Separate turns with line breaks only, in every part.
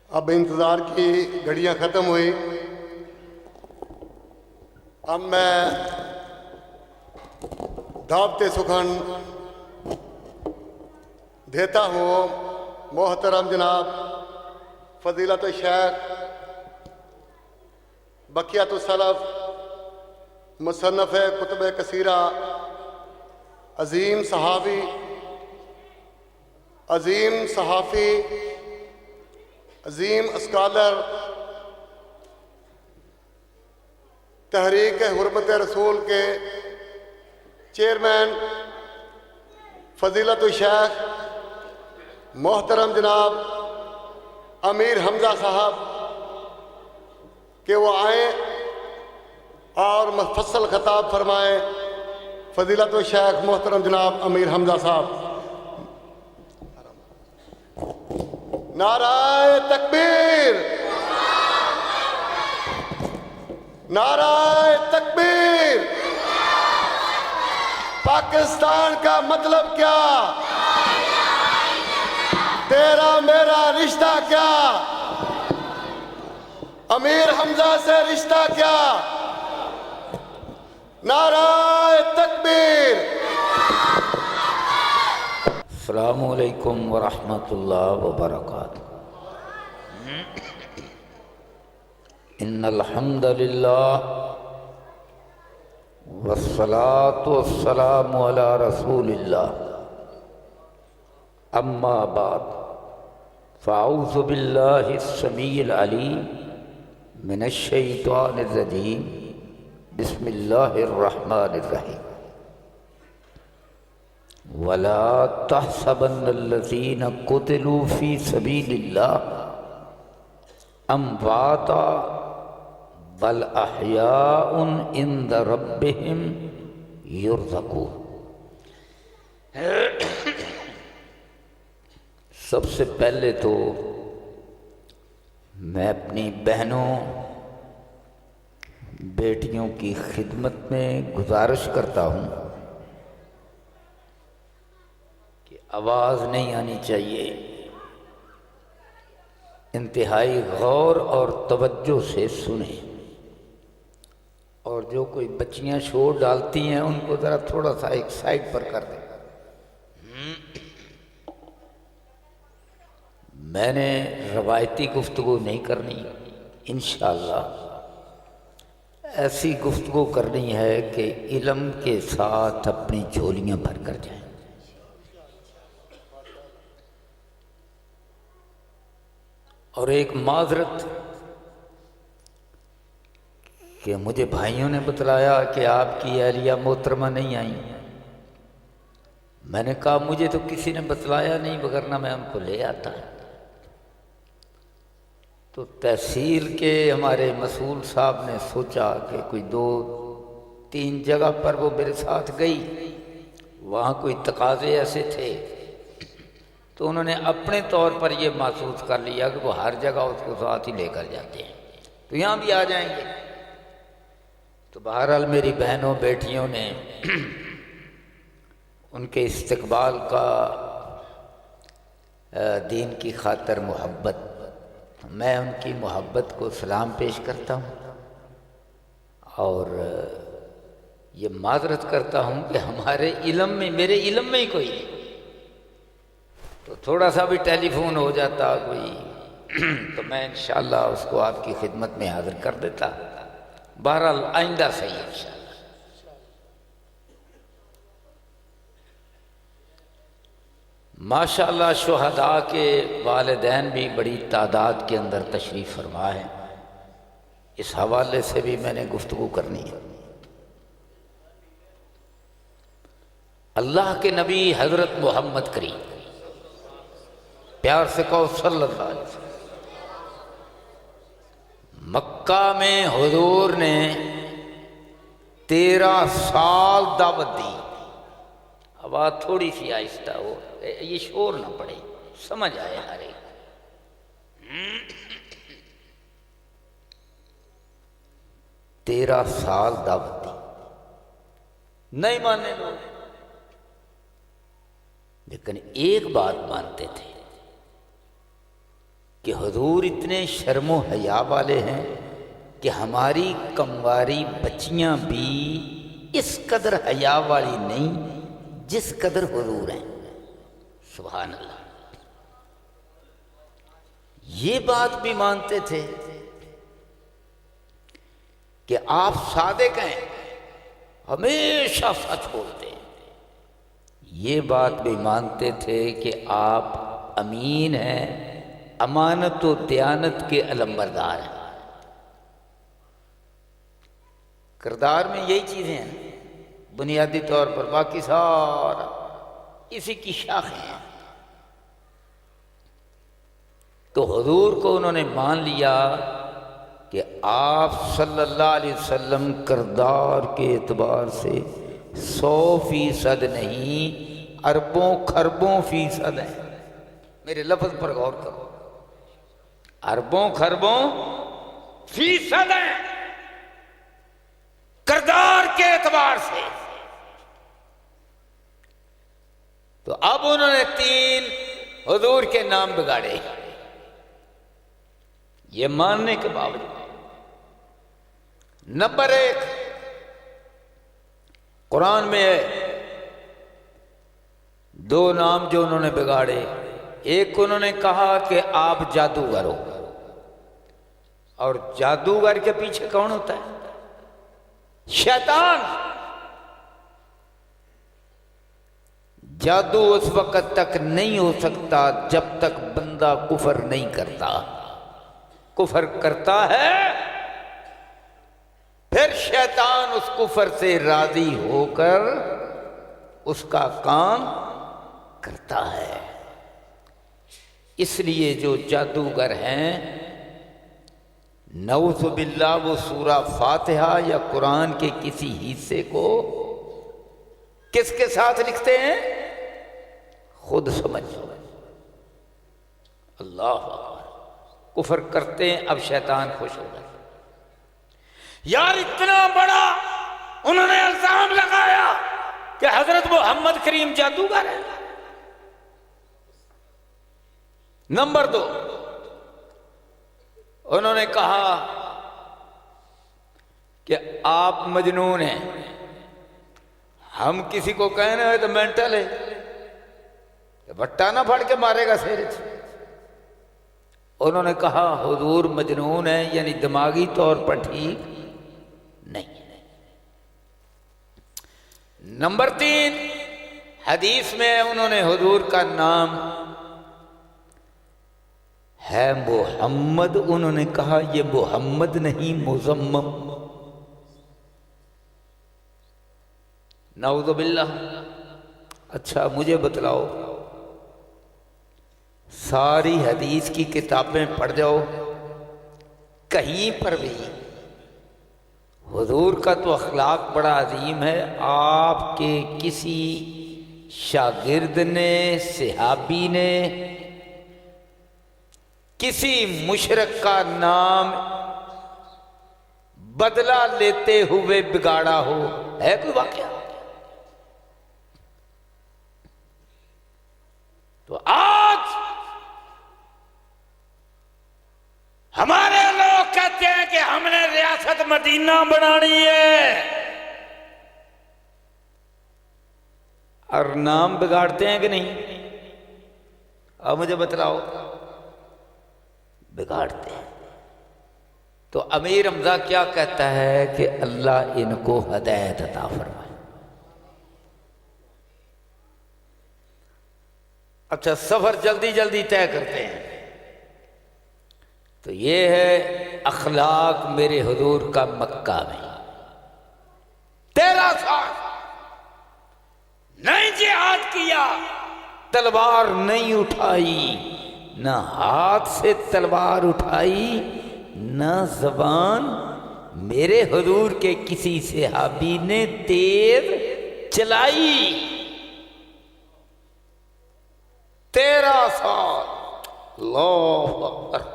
اب انتظار کی گھڑیاں ختم ہوئی. اب میں دعوت سخن دیتا ہوں محترم جناب فضیلت الشیخ بقیت السلف مصنف کتب کثیرہ، عظیم صحافی، عظیم اسکالر، تحریک حرمت رسول کے چیئرمین فضیلت الشیخ محترم جناب امیر حمزہ صاحب کہ وہ آئیں اور مفصل خطاب فرمائیں. فضیلت الشیخ محترم جناب امیر حمزہ صاحب. نعرہ تکبیر، نعرہ تکبیر. پاکستان کا مطلب کیا؟ تیرا میرا رشتہ کیا؟ امیر حمزہ سے رشتہ کیا؟ نعرہ تکبیر.
السلام علیکم ورحمۃ اللہ وبرکاتہ. ان الحمد للہ والصلاة والسلام علی رسول اللہ. اما بعد فاعوذ باللہ السمیع العلیم من الشیطان الرجیم. بسم اللہ الرحمن الرحیم. ولا تحسبن الذین قتلوا فی سبیل اللہ امواتا بل احیاء عند ربہم یرزقون. سب سے پہلے تو میں اپنی بہنوں بیٹیوں کی خدمت میں گزارش کرتا ہوں کہ آواز نہیں آنی چاہیے. انتہائی غور اور توجہ سے سنیں، اور جو کوئی بچیاں شور ڈالتی ہیں ان کو ذرا تھوڑا سا ایک سائڈ پر کر دیں. میں نے روایتی گفتگو نہیں کرنی، انشاءاللہ ایسی گفتگو کرنی ہے کہ علم کے ساتھ اپنی جھولیاں بھر کر جائیں. اور ایک معذرت کہ مجھے بھائیوں نے بتلایا کہ آپ کی اہلیہ محترمہ نہیں آئیں. میں نے کہا مجھے تو کسی نے بتلایا نہیں، وگرنہ میں ان کو لے آتا. تو تحصیل کے ہمارے مسئول صاحب نے سوچا کہ کوئی 2-3 جگہ پر وہ میرے ساتھ گئی، وہاں کوئی تقاضے ایسے تھے تو انہوں نے اپنے طور پر یہ محسوس کر لیا کہ وہ ہر جگہ اس کو ساتھ ہی لے کر جاتے ہیں تو یہاں بھی آ جائیں گے. تو بہرحال میری بہنوں بیٹیوں نے ان کے استقبال کا دین کی خاطر محبت، میں ان کی محبت کو سلام پیش کرتا ہوں اور یہ معذرت کرتا ہوں کہ ہمارے علم میں، میرے علم میں ہی کوئی نہیں، تو تھوڑا سا بھی ٹیلی فون ہو جاتا کوئی تو میں انشاءاللہ اس کو آپ کی خدمت میں حاضر کر دیتا. بہرحال آئندہ صحیح انشاءاللہ. ماشاءاللہ شہداء کے والدین بھی بڑی تعداد کے اندر تشریف فرما ہے. اس حوالے سے بھی میں نے گفتگو کرنی ہے. اللہ کے نبی حضرت محمد کریم، پیار سے کہو صلی اللہ علیہ وسلم، مکہ میں حضور نے 13 سال دعوت دی. آواز تھوڑی سی آہستہ ہو، یہ شور نہ پڑے، سمجھ آئے ہر ایک. 13 سال دعوت دی، نہیں مانے لوگ، لیکن ایک بات مانتے تھے کہ حضور اتنے شرم و حیا والے ہیں کہ ہماری کمواری بچیاں بھی اس قدر حیا والی نہیں جس قدر حضور ہیں. سبحان اللہ. یہ بات بھی مانتے تھے کہ آپ صادق ہیں، ہمیشہ سچ بولتے ہیں. یہ بات بھی مانتے تھے کہ آپ امین ہیں، امانت و دیانت کے علمبردار ہیں. کردار میں یہی چیزیں ہیں بنیادی طور پر، باقی سارا اسی کی شاخیں ہیں. تو حضور کو انہوں نے مان لیا کہ آپ صلی اللہ علیہ وسلم کردار کے اعتبار سے 100% نہیں، اربوں خربوں فیصد ہیں. میرے لفظ پر غور کرو، اربوں خربوں فیصد ہیں کردار کے اعتبار سے. تو اب انہوں نے 3 حضور کے نام بگاڑے. یہ ماننے کے باوجود نمبر 1 قرآن میں 2 نام جو انہوں نے بگاڑے. ایک انہوں نے کہا کہ آپ جادوگر ہو، اور جادوگر کے پیچھے کون ہوتا ہے؟ شیطان. جادو اس وقت تک نہیں ہو سکتا جب تک بندہ کفر نہیں کرتا. کفر کرتا ہے پھر شیطان اس کفر سے راضی ہو کر اس کا کام کرتا ہے. اس لیے جو جادوگر ہیں، نعوذ باللہ، وہ سورہ فاتحہ یا قرآن کے کسی حصے کو کس کے ساتھ لکھتے ہیں؟ خود سمجھ. اللہ اکبر. کفر کرتے ہیں، اب شیطان خوش ہو گئے. یار اتنا بڑا انہوں نے الزام لگایا کہ حضرت محمد کریم جادوگر ہے. نمبر 2 انہوں نے کہا کہ آپ مجنون ہیں. ہم کسی کو کہنے ہوئے تو مینٹل ہے، بٹا نہ پھاڑ کے مارے گا سیرے سے. انہوں نے کہا حضور مجنون ہے، یعنی دماغی طور پر ٹھیک نہیں. نمبر 3 حدیث میں انہوں نے حضور کا نام ہے محمد، انہوں نے کہا یہ محمد نہیں مزمم. نعوذ باللہ. اچھا مجھے بتلاؤ، ساری حدیث کی کتابیں پڑھ جاؤ، کہیں پر بھی حضور کا تو اخلاق بڑا عظیم ہے، آپ کے کسی شاگرد نے، صحابی نے کسی مشرک کا نام بدلہ لیتے ہوئے بگاڑا ہو؟ ہے کوئی واقعہ؟ تو آج ہمارے لوگ کہتے ہیں کہ ہم نے ریاست مدینہ بنانی ہے، اور نام بگاڑتے ہیں کہ نہیں؟ اب مجھے بتلاؤ. بگاڑتے ہیں. تو امیر حمزہ کیا کہتا ہے کہ اللہ ان کو ہدایت عطا فرمائے. اچھا سفر جلدی جلدی طے کرتے ہیں. تو یہ ہے اخلاق میرے حضور کا مکہ میں. 13 سال نہیں جہاد کیا، تلوار نہیں اٹھائی، نہ ہاتھ سے تلوار اٹھائی، نہ زبان میرے حضور کے کسی صحابی نے تیر چلائی. 13 سال. اللہ اکبر.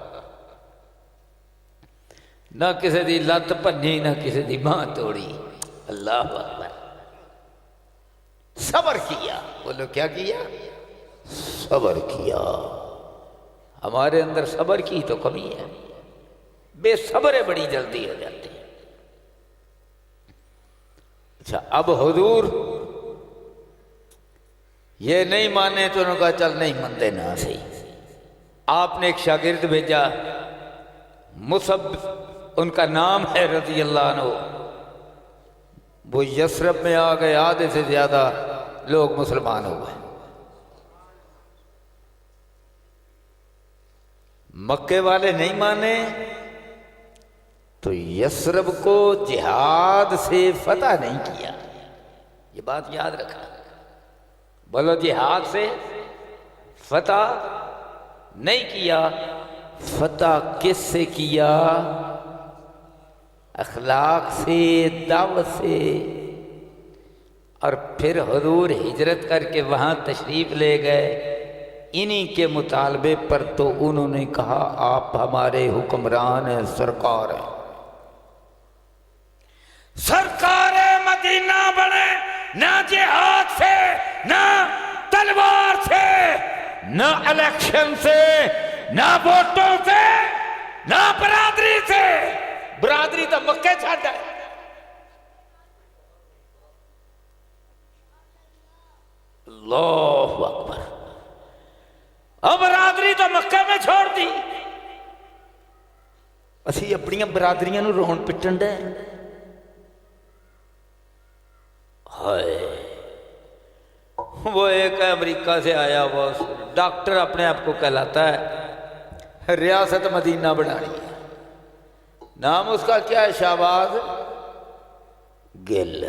نہ کسی دی لت بھنی، نہ کسی دی باں توڑی. اللہ اکبر. صبر کیا. بولو کیا کیا؟ صبر کیا. ہمارے اندر صبر کی تو کمی ہے، بے صبریں بڑی جلدی ہو جاتی ہیں۔ اچھا اب حضور یہ نہیں مانے تو انہوں نے کہا چل نہیں مانتے نہ صحیح۔ آپ نے ایک شاگرد بھیجا، مصعب ان کا نام ہے رضی اللہ عنہ، وہ یثرب میں آ گئے، آدھے سے زیادہ لوگ مسلمان ہو گئے۔ مکے والے نہیں مانے تو یثرب کو جہاد سے فتح نہیں کیا، یہ بات یاد رکھنا۔ بولو جہاد سے فتح نہیں کیا، فتح کس سے کیا؟ اخلاق سے، دعوت سے۔ اور پھر حضور ہجرت کر کے وہاں تشریف لے گئے، انہی کے مطالبے پر تو انہوں نے کہا آپ ہمارے حکمران ہیں، سرکار ہیں۔
سرکار مدینہ بنے نہ جہاد سے، نہ تلوار سے، نہ الیکشن سے، نہ ووٹوں سے، نہ برادری سے۔ برادری تو مکے چھڈ ہے۔
اللہ اکبر۔
اب برادری تو مکے میں چھوڑ دی۔
اسی اپنی برادریاں نو رون پٹن دے۔ ہائے وہ ایک امریکہ سے آیا ہوا ڈاکٹر اپنے آپ کو کہلاتا ہے، ریاست مدینہ بنانی ہے، نام اس کا کیا ہے؟ شہباز گل۔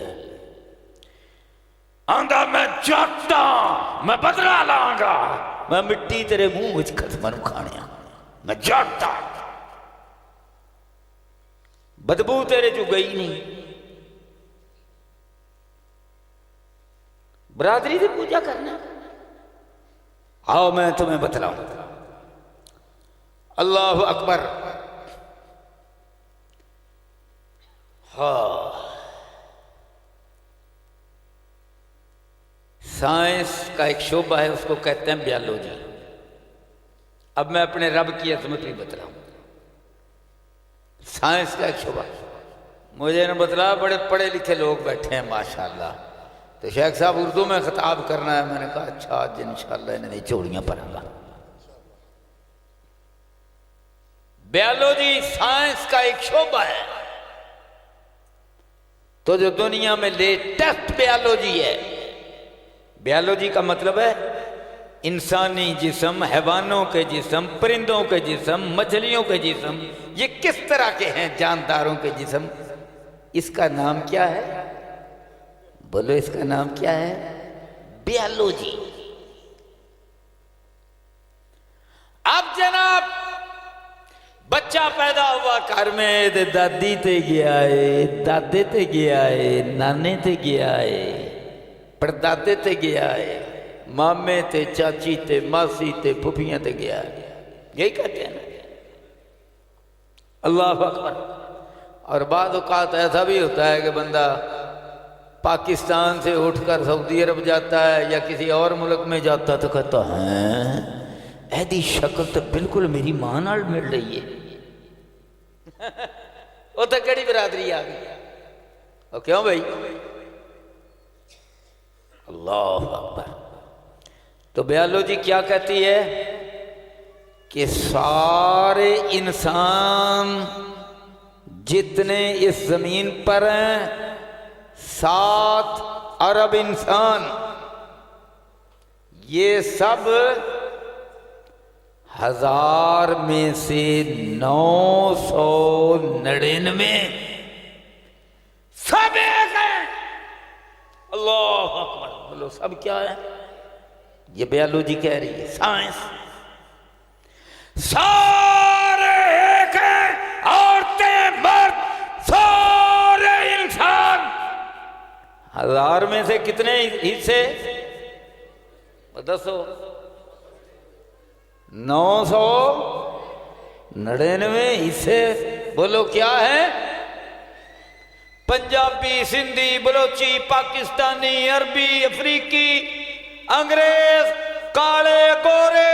آندا میں جاتا، میں بدلہ لاں گا،
میں مٹی تیرے منہ وچ ختمن کھانیا،
میں جاتا۔
بدبو تیرے جو گئی نہیں۔ برادری سے پوجا کرنا، آؤ میں تمہیں بتلاؤں۔ اللہ اکبر۔ ہاں سائنس کا ایک شعبہ ہے، اس کو کہتے ہیں بیالوجی۔ اب میں اپنے رب کی عظمت بھی بتلاؤں۔ سائنس کا ایک شعبہ، مجھے نے بتلا بڑے پڑھے لکھے لوگ بیٹھے ہیں ماشاءاللہ، تو شیخ صاحب اردو میں خطاب کرنا ہے۔ میں نے کہا اچھا آج انشاءاللہ انہیں چوڑیاں پڑھوں گا۔ بیالوجی سائنس کا ایک شعبہ ہے، تو جو دنیا میں لیٹسٹ بیالوجی ہے، بیالوجی کا مطلب ہے انسانی جسم، حیوانوں کے جسم، پرندوں کے جسم، مچھلیوں کے جسم، یہ کس طرح کے ہیں جانداروں کے جسم، اس کا نام کیا ہے؟ بولو اس کا نام کیا ہے؟ بیالوجی۔ اب جناب بچہ پیدا ہوا گھر میں، دادی تے گیا ہے، دادے تے گیا ہے، نانے تے گیا ہے، پردادے تے گیا ہے، مامے تے، چاچی تے، ماسی تے، پھپھیاں تے گیا ہے، یہی کہتے ہیں نا۔ اللہ اکبر۔ اور بعض اوقات ایسا بھی ہوتا ہے کہ بندہ پاکستان سے اٹھ کر سعودی عرب جاتا ہے یا کسی اور ملک میں جاتا تو کہتا ہے ایدی شکل تو بالکل میری ماں نال مل رہی ہے۔ وہ تو کیڑی برادری آ گئی؟ اور کیوں بھائی؟ اللہ اکبر۔ تو بیالوجی کیا کہتی ہے کہ سارے انسان جتنے اس زمین پر ہیں، 7 ارب انسان، یہ سب 1000 میں سے 999
سب ایک ہیں۔
اللہ اکبر۔ بولو سب کیا ہے؟ یہ بیالوجی کہہ رہی ہے، سائنس۔
سارے ایک ہیں، عورتیں، مرد، سارے انسان۔
1000 میں سے کتنے حصے؟ دسو۔ 999 حصے۔ بولو کیا ہے؟ پنجابی، سندھی، بلوچی، پاکستانی، عربی، افریقی، انگریز، کالے، گورے،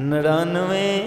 99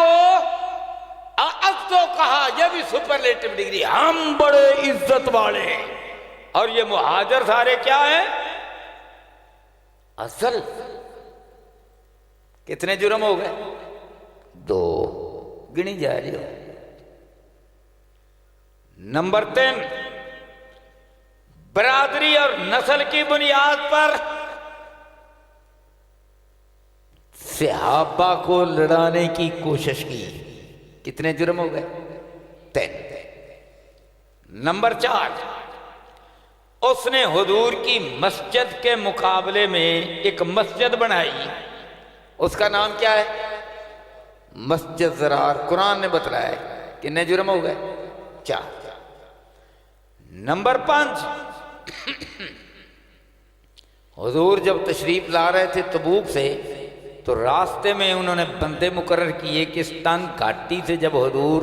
کو اعزو کہا، یہ بھی سپرلیٹو ڈگری، ہم بڑے عزت والے ہیں۔ اور یہ مہاجر سارے کیا ہیں؟ اصل کتنے جرم ہو گئے؟ 2 گنی جا رہی ہو۔ نمبر 3، برادری اور نسل کی بنیاد پر صحابہ کو لڑانے کی کوشش کی، کتنے جرم ہو گئے؟ 3۔ نمبر 4، اس نے حضور کی مسجد کے مقابلے میں ایک مسجد بنائی، اس کا نام کیا ہے؟ مسجد ضرار، قرآن نے بتلایا ہے۔ کتنے جرم ہو گئے؟ 4۔ نمبر 5، حضور جب تشریف لا رہے تھے تبوک سے تو راستے میں انہوں نے بندے مقرر کیے کہ اس تنگ گھاٹی سے جب حضور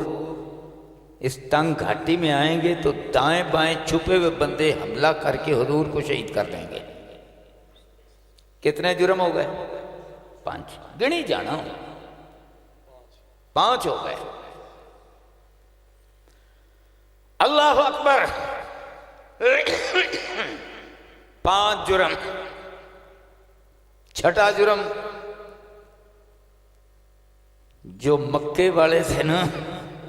اس تنگ گھاٹی میں آئیں گے تو دائیں بائیں چھپے ہوئے بندے حملہ کر کے حضور کو شہید کر دیں گے۔ کتنے جرم ہو گئے؟ 5، گنی جانا ہوں، 5 ہو گئے۔ اللہ اکبر، 5 جرم۔ چھٹا جرم، جو مکے والے تھے نا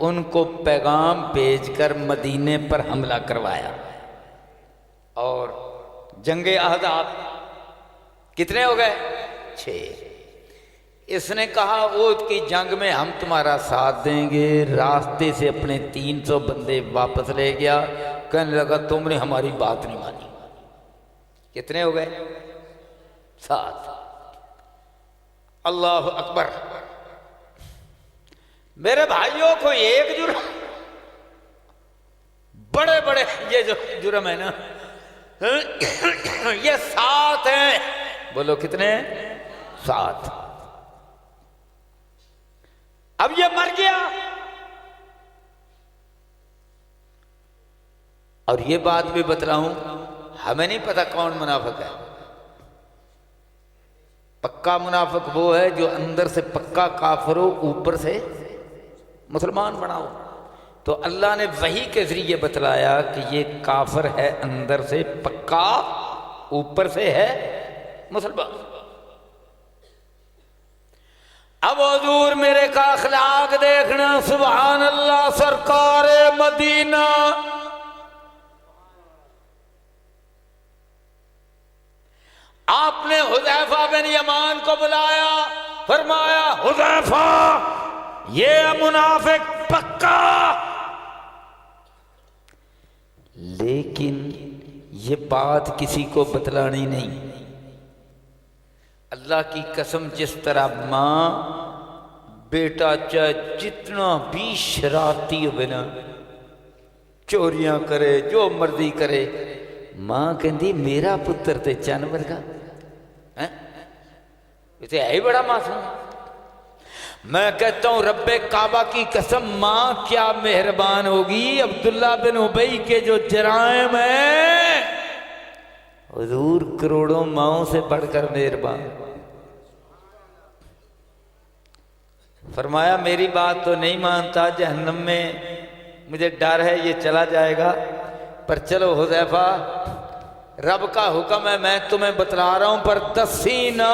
ان کو پیغام بھیج کر مدینے پر حملہ کروایا۔ اور جنگ احزاب کتنے ہو گئے؟ 6۔ اس نے کہا احد کی جنگ میں ہم تمہارا ساتھ دیں گے، راستے سے اپنے 300 بندے واپس لے گیا، کہنے لگا تم نے ہماری بات نہیں مانی۔ کتنے ہو گئے؟ 7۔ اللہ اکبر۔ میرے بھائیوں کو ایک جرم، بڑے بڑے یہ جو جرم ہے نا یہ 7 ہیں۔ بولو کتنے؟ 7۔ اب یہ مر گیا، اور یہ بات بھی بتلاؤں، ہمیں نہیں پتا کون منافق ہے۔ پکا منافق وہ ہے جو اندر سے پکا کافر ہو، اوپر سے مسلمان بناؤ۔ تو اللہ نے وحی کے ذریعے بتلایا کہ یہ کافر ہے اندر سے پکا، اوپر سے ہے مسلمان۔ اب حضور میرے کا اخلاق دیکھنا، سبحان اللہ، سرکار مدینہ۔ آپ نے حذیفہ بن یمان کو بلایا، فرمایا حذیفہ یہ منافق پکا، لیکن یہ بات کسی کو بتلانی نہیں۔ اللہ کی قسم، جس طرح ماں بیٹا چاہے جتنا بھی شرارتی ہوئے نا، چوریاں کرے، جو مرضی کرے، ماں کہندی میرا پتر تے چن ورگا اسے ہے ہی بڑا معصوم۔ میں کہتا ہوں رب کعبہ کی قسم، ماں کیا مہربان ہوگی۔ عبداللہ بن ابی کے جو جرائم ہیں، حضور کروڑوں ماؤں سے بڑھ کر مہربان۔ فرمایا میری بات تو نہیں مانتا، جہنم میں مجھے ڈر ہے یہ چلا جائے گا، پر چلو حذیفہ رب کا حکم ہے، میں تمہیں بتلا رہا ہوں، پر دسی نہ،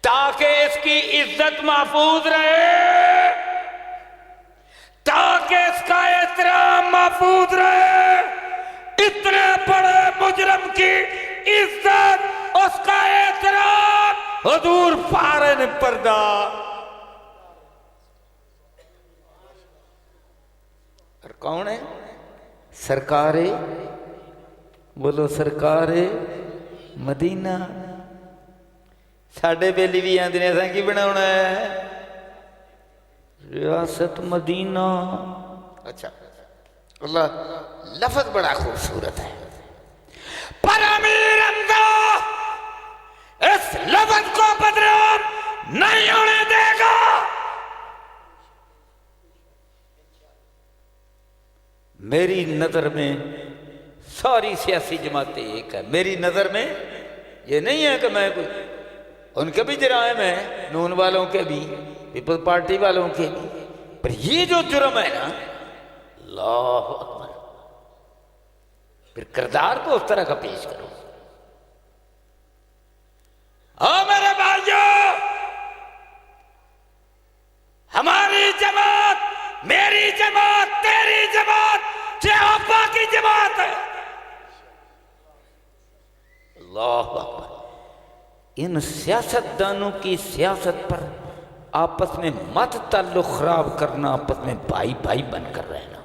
تاکہ اس کی عزت محفوظ رہے، تاکہ اس کا احترام محفوظ رہے۔ اتنے بڑے مجرم کی عزت، اس کا احترام، حضور فارن پردہ۔ اور کون ہے؟ سرکار، بولو سرکار مدینہ۔ ساڑھے بیلی بھی آندھنے ایسا کی بناونا ہے؟ ریاست مدینہ۔ اچھا، اللہ لفظ بڑا خوبصورت ہے، پر امیر حمزہ اس لفظ کو بدنام نہیں ہونے دے گا۔ میری نظر میں ساری سیاسی جماعتیں ایک ہے، میری نظر میں یہ نہیں ہے کہ میں کوئی
ان کے بھی جرائم ہیں، نون والوں کے بھی، پیپلز پارٹی والوں کے بھی، پر یہ جو جرم ہے نا، اللہ اکبر، پھر کردار کو اس طرح کا پیش کرو۔
میرے بھائیوں، ہماری جماعت، میری جماعت، تیری جماعت، چہاپا کی جماعت ہے۔
اللہ اکبر۔ ان سیاستدانوں کی سیاست پر آپس میں مت تعلق خراب کرنا، آپس میں بھائی بھائی بن کر رہنا،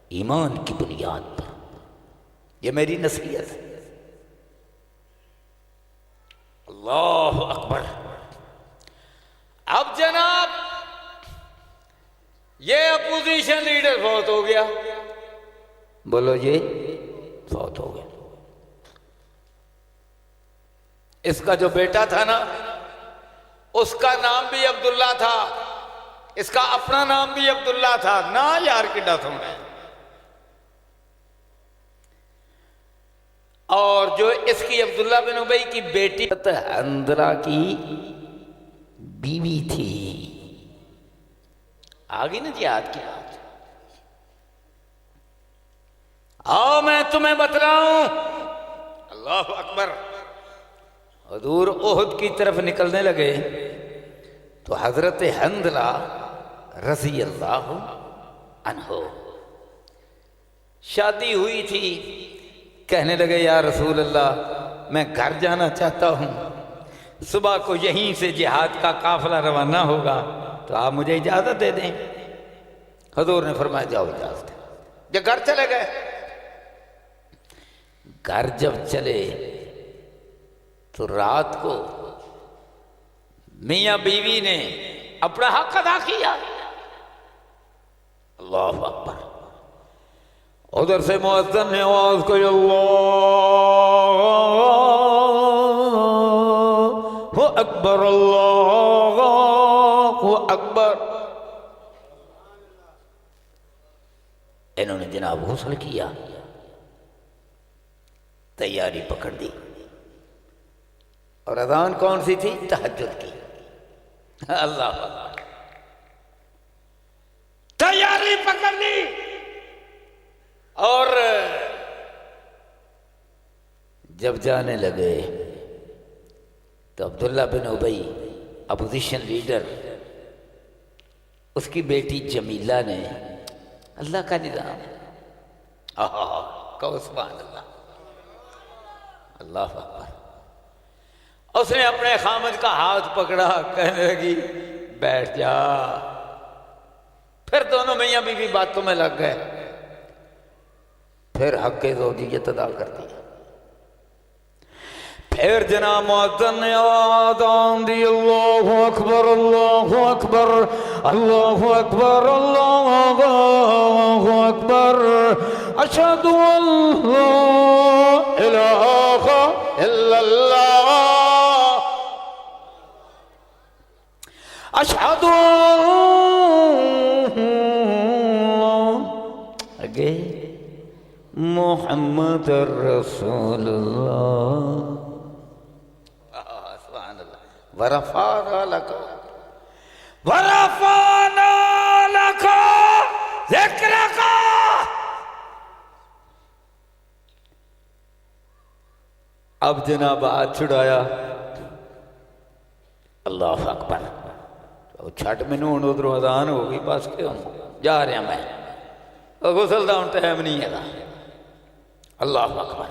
ایمان کی بنیاد پر، یہ میری نصیحت ہے۔ اللہ اکبر۔
اب جناب یہ اپوزیشن لیڈر فوت ہو گیا،
بولو یہ فوت ہو گیا۔
اس کا جو بیٹا تھا نا، اس کا نام بھی عبداللہ تھا، اس کا اپنا نام بھی عبداللہ تھا، نا یار کڈا سونا ہے۔
اور جو اس کی عبداللہ بن ابی کی بیٹی حنظلہ کی بیوی تھی، آگے نا جہاد کی بات۔
آؤ میں تمہیں بتلاؤں۔ اللہ اکبر۔
حضور احد کی طرف نکلنے لگے تو حضرت حنظلہ رضی اللہ عنہ شادی ہوئی تھی، کہنے لگے یا رسول اللہ میں گھر جانا چاہتا ہوں، صبح کو یہیں سے جہاد کا قافلہ روانہ ہوگا، تو آپ مجھے اجازت دے دیں۔ حضور نے فرمایا جاؤ اجازت ہے۔
جب گھر چلے گئے،
گھر جب چلے تو رات کو میاں بیوی نے اپنا حق ادا کیا۔ اللہ اکبر۔ ادھر سے مؤذن نے آواز کو اللہ اکبر، اللہ اکبر۔ انہوں نے جناب غسل کیا، تیاری پکڑ دی، اور اذان کون سی تھی؟ تہجد کی۔ اللہ اکبر۔
تیاری پکڑ لی،
اور جب جانے لگے تو عبداللہ بن ابی اپوزیشن لیڈر، اس کی بیٹی جمیلہ نے، اللہ کا نظام، کہو سبحان اللہ، اللہ اکبر، اس نے اپنے خامد کا ہاتھ پکڑا، کہنے لگی بیٹھ جا۔ پھر دونوں میاں بیوی باتوں میں لگ گئے، پھر حق زوجیت ادا کر دیا۔ پھر جناب مؤذن نے آذان دی، اللہ اکبر، اللہ اکبر، اللہ اکبر، اللہ اکبر، اشہد ان لا الہ الا اللہ، اشہد اگے محمد رسول اللہ، سبحان اللہ، ورفعنا لک
ذکرک۔
اب جناب ہاتھ چھڑایا، اللہ اکبر، چھٹ مینوں ہن ادھروں اذان ہو گئی، بس کیوں جا رہا میں، غسل دا ہن ٹائم نہیں ہے۔ اللہ اکبر۔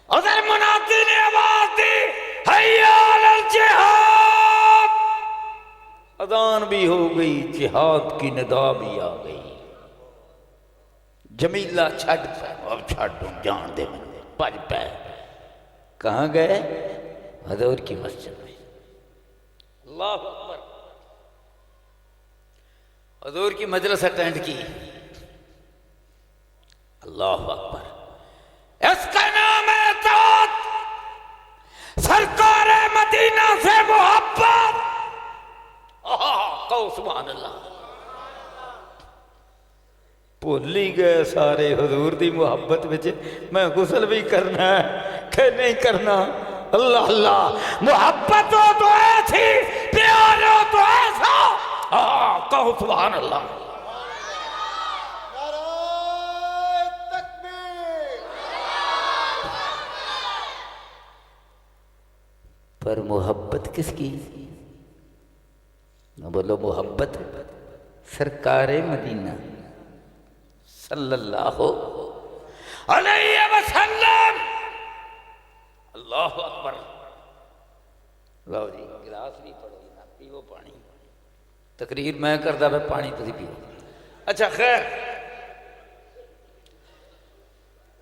ادھر منادی نے آواز دی، حیا علی الجہاد۔
اذان بھی ہو گئی، جہاد کی ندا بھی آ گئی۔ جمیلہ چھٹ پہ، اب چھٹ دوں، جان دے مجھے، بھج پہ۔ کہاں گئے؟ حضور کی مسجد میں۔ اللہ اکبر۔ حضور کی مجلس اٹینڈ کی۔ اللہ اکبر۔
اس کا نام ہے اطاعت، سرکار مدینہ سے محبت۔
کہو سبحان اللہ۔ بھول ہی گئے سارے حضور دی محبت وچ، میں غسل بھی کرنا ہے کہ نہیں کرنا،
اللہ اللہ محبت ہو تو ایسی پیار ہو تو ایسا کہو سبحان اللہ
نعرہ تکبیر
پر محبت کس کی؟ بولو محبت سرکار مدینہ صلی اللہ
علیہ وسلم اللہ اکبر
لو جی گلاس بھی پڑو نہ پیو پانی تقریر میں کردا پہ پانی تسی پیو
اچھا خیر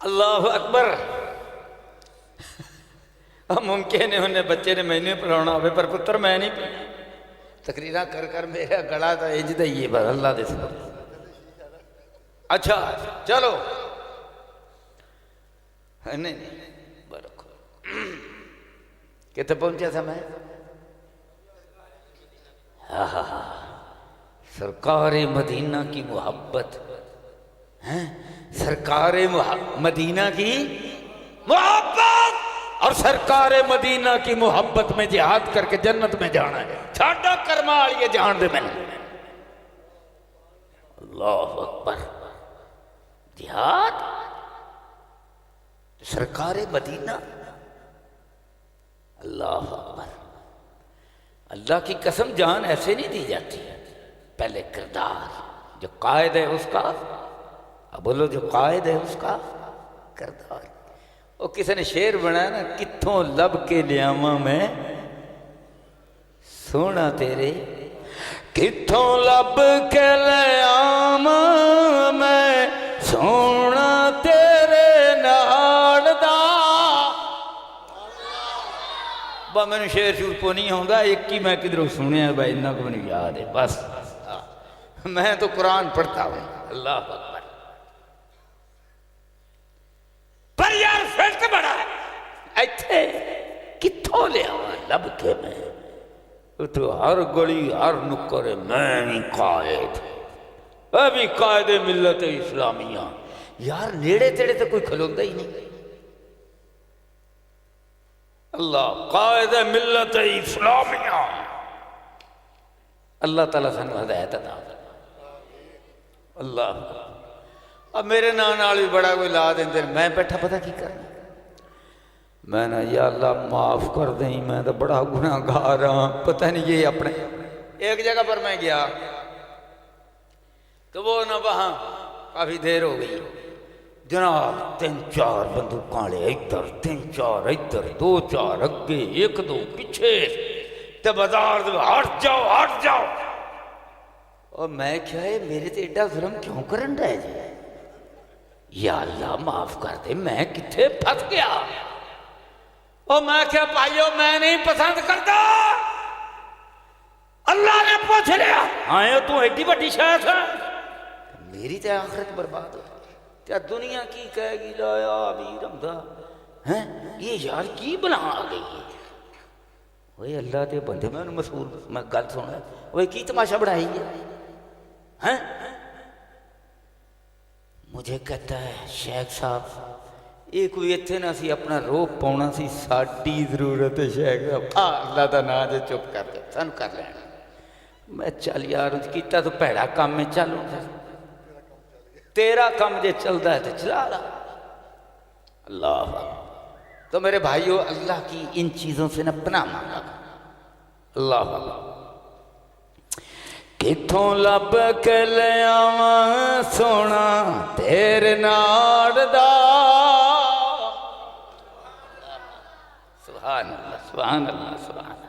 اللہ اکبر ممکن ہے انہیں بچے نے مینو پڑھانا ہوئے پر پتر میں نہیں پڑھا
تقریرہ کر کر میرا گلا تو اجد ہی ہے بس اللہ دے سبب
اچھا چلو
نہیں نہیں برکو کتنے پہنچا تھا میں سرکار مدینہ کی محبت سرکار مدینہ کی
محبت اور سرکار مدینہ کی محبت میں جہاد کر کے جنت میں جانا ہے چھاڑا کرمال یہ جان دے میں
اللہ اکبر جہاد سرکار مدینہ اللہ اکبر اللہ کی قسم جان ایسے نہیں دی جاتی پہلے کردار جو قائد ہے اس کا اب بولو جو قائد ہے اس کا کردار وہ کسی نے شعر بنایا نا کتھوں لب کے لیاواں میں سونا تیرے
کتھوں لب کے لیاواں میں سونا تیرے نال دا با میں نے شعر شور کو نہیں ہوندا ایک ہی میں کدھروں سنیا بھائی انہاں کو نہیں یاد ہے بس
میں تو قرآن پڑھتا ہوں اللہ اکبر
پر یار فرق بڑا ہے
ایتھے کتھوں لیا لب کے میں تو ہر گلی ہر نکر میں بھی قائد
میں بھی قائد ملت اسلامیہ
یار نیڑے تیڑے تو کوئی کھلوندہ ہی نہیں
اللہ قائد ملت اسلامیہ
اللہ تعالیٰ سانو ہدایت عطا
اللہ
اب میرے نام نال بھی بڑا کوئی لا دیں میں بیٹھا پتہ کی کرنا میں نے یا اللہ معاف کر دیں میں تو بڑا گناہ گار ہاں پتہ نہیں یہ اپنے ایک جگہ پر میں گیا تو وہ نہ وہاں کافی دیر ہو گئی جناب 3-4 بندوقاں لے ادھر 3-4 ادھر 2-4 اگے 1-2 پیچھے تے بازار دے ہٹ جاؤ اور میں کیا ہے میرے تے ایڈا ظلم کیوں کرن رہے جی یا اللہ معاف کر دے میں کتھے پھنس گیا
اور میں کیا بھائیو میں نہیں پسند کرتا اللہ نے پوچھ لیا آئے تو ایڈی بڑی شاید ہے
میری تے آخرت برباد ہو کیا دنیا کی کہے گی لا یا امیر حمزہ یہ یار کی بنا آ گئی ہے وہی اللہ تے بندے میں مسئول میں گل سنا وہی کی تماشا بڑھائی ہے مجھے کہتا ہے شیخ صاحب یہ کوئی اتنے نہ سی اپنا روپ پاؤنا سی ساڑی ضرورت ہے شیخ صاحب اللہ دا نا جے چپ کر دے سن کر لینا میں چل یار کیتا تو پیڑا کام میں چلوں تیرا کام جے چل دا ہے تو چلا لا اللہ تو میرے بھائیو اللہ کی ان چیزوں سے نہ پناہ مانگا اللہ کتھوں لب کے لیاواں سونا تیرے نال دا سبحان اللہ سبحان اللہ سبحان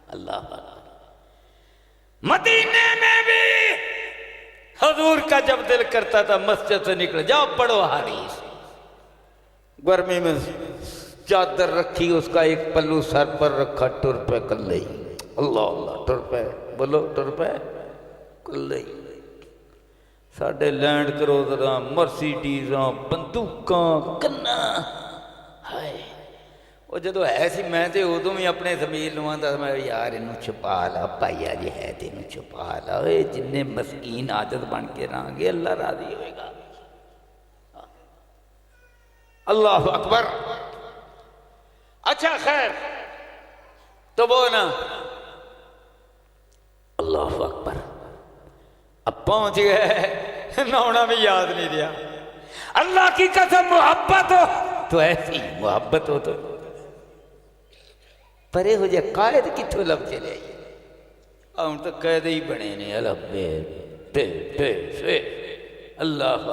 اللہ اللہ
مدینے میں بھی حضور کا جب دل کرتا تھا مسجد سے نکلے جاؤ پڑھو حدیث
گرمی میں چادر رکھی اس کا ایک پلو سر پر رکھا ٹر پہ کل لئی اللہ اللہ ٹر پہ بولو ٹر پہ کل لئی ساڑھے لینڈ کروزراں مرسیڈیزاں بندوقاں کنا ہائے وہ جدو ایسی میں تے ادو بھی اپنے زمین لواں میں یار انہوں چھپا لا پائیا جی ہے تے انہوں چھپا لا جنہیں مسکین عادت بن کے رہاں گے اللہ راضی ہوئے گا
اللہ اکبر اچھا خیر، تو وہ نا
اللہ اکبر،
اب پہنچ گئے، نونا بھی یاد نہیں رہا۔ اللہ کی قسم محبت ہو
تو ایسی محبت ہو تو پرے ہو جائے، قائد کتوں لب چلے آئی، ہم تو قید ہی بنے نے، اللہ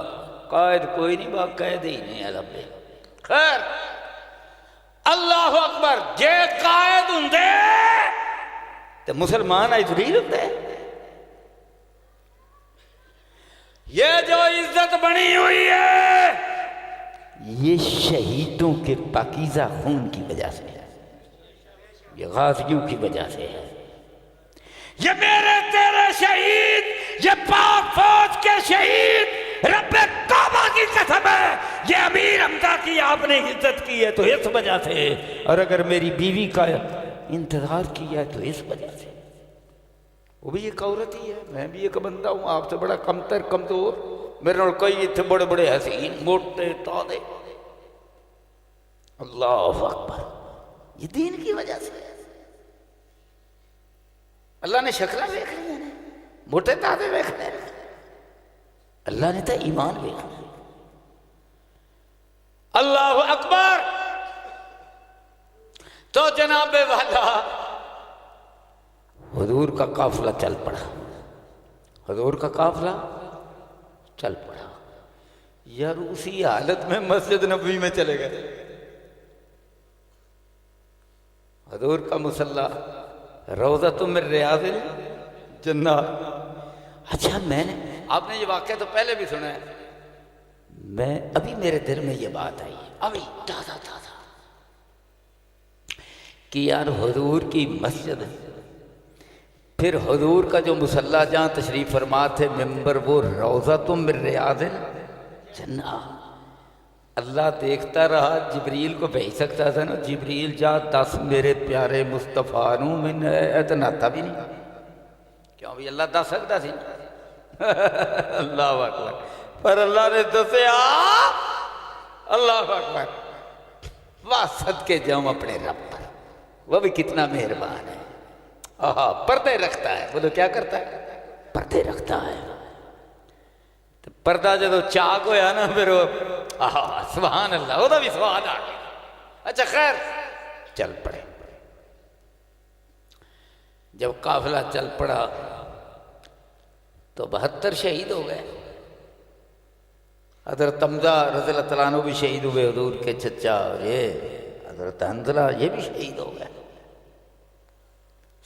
قائد کوئی نہیں، با قید ہی نہیں البے۔
خیر اللہ اکبر، جے قائد ہوندے
تو مسلمان آئی ضرور ہوتا ہے۔
یہ جو عزت بنی ہوئی ہے
یہ شہیدوں کے پاکیزہ خون کی وجہ سے ہے، یہ غازیوں کی وجہ سے ہے۔
یہ میرے تیرے شہید، یہ پاک فوج کے شہید، رب کعبہ کی قسم ہے، یہ امیر حمزہ کی آپ نے عزت کی ہے تو اس وجہ سے،
اور اگر میری بیوی کا انتظار کیا ہے تو اس وجہ سے۔ وہ بھی ایک عورت ہی ہے، میں بھی ایک بندہ ہوں، آپ سے بڑا کمتر کمزور، میرے نال کئی اتنے بڑے بڑے حسین موٹے تازے۔ اللہ اکبر، یہ دین کی وجہ سے ہے۔ اللہ نے شکلیں دیکھ لی ہیں، موٹے تازے دیکھ لیں، اللہ نے تو ایمان دیکھا۔
اللہ اکبر۔ تو جناب والا
حضور کا قافلہ چل پڑا، حضور کا قافلہ چل پڑا، یار اسی حالت میں مسجد نبوی میں چلے گئے۔ حضور کا مصلی روضۃ من ریاض الجنہ۔ اچھا میں نے،
آپ نے یہ واقعہ تو پہلے بھی سنا ہے،
میں ابھی میرے دل میں یہ بات آئی ابھی تازہ تازہ کہ یار حضور کی مسجد، پھر حضور کا جو مصلی جہاں تشریف فرما تھے ممبر، وہ روضۃ من ریاض الجنہ۔ اللہ دیکھتا رہا، جبریل کو بھیج سکتا تھا نا، جبریل جا 10 میرے پیارے مصطفیٰ نو من اتناتا بھی نہیں، کیوں بھی اللہ دس سکتا سی اللہ اکبر،
پر اللہ نے دسیا۔ اللہ اکبر۔
واہ صدقے جاؤں اپنے رب پر، وہ بھی کتنا مہربان ہے، آہا پردے رکھتا ہے۔ بولو کیا کرتا ہے؟ پردے رکھتا ہے۔
تو پردہ جدو چاک ہویا نا، پھر وہ آہا سبحان اللہ، وہ بھی سواد آ گیا۔ اچھا خیر،
چل پڑے۔ جب قافلہ چل پڑا تو 72 شہید ہو گئے۔ حضرت حمزہ رضی اللہ تعالیٰ عنہ بھی شہید ہوئے، حضور کے چچا، اور یہ حضرت حنظلہ یہ بھی شہید ہو گئے۔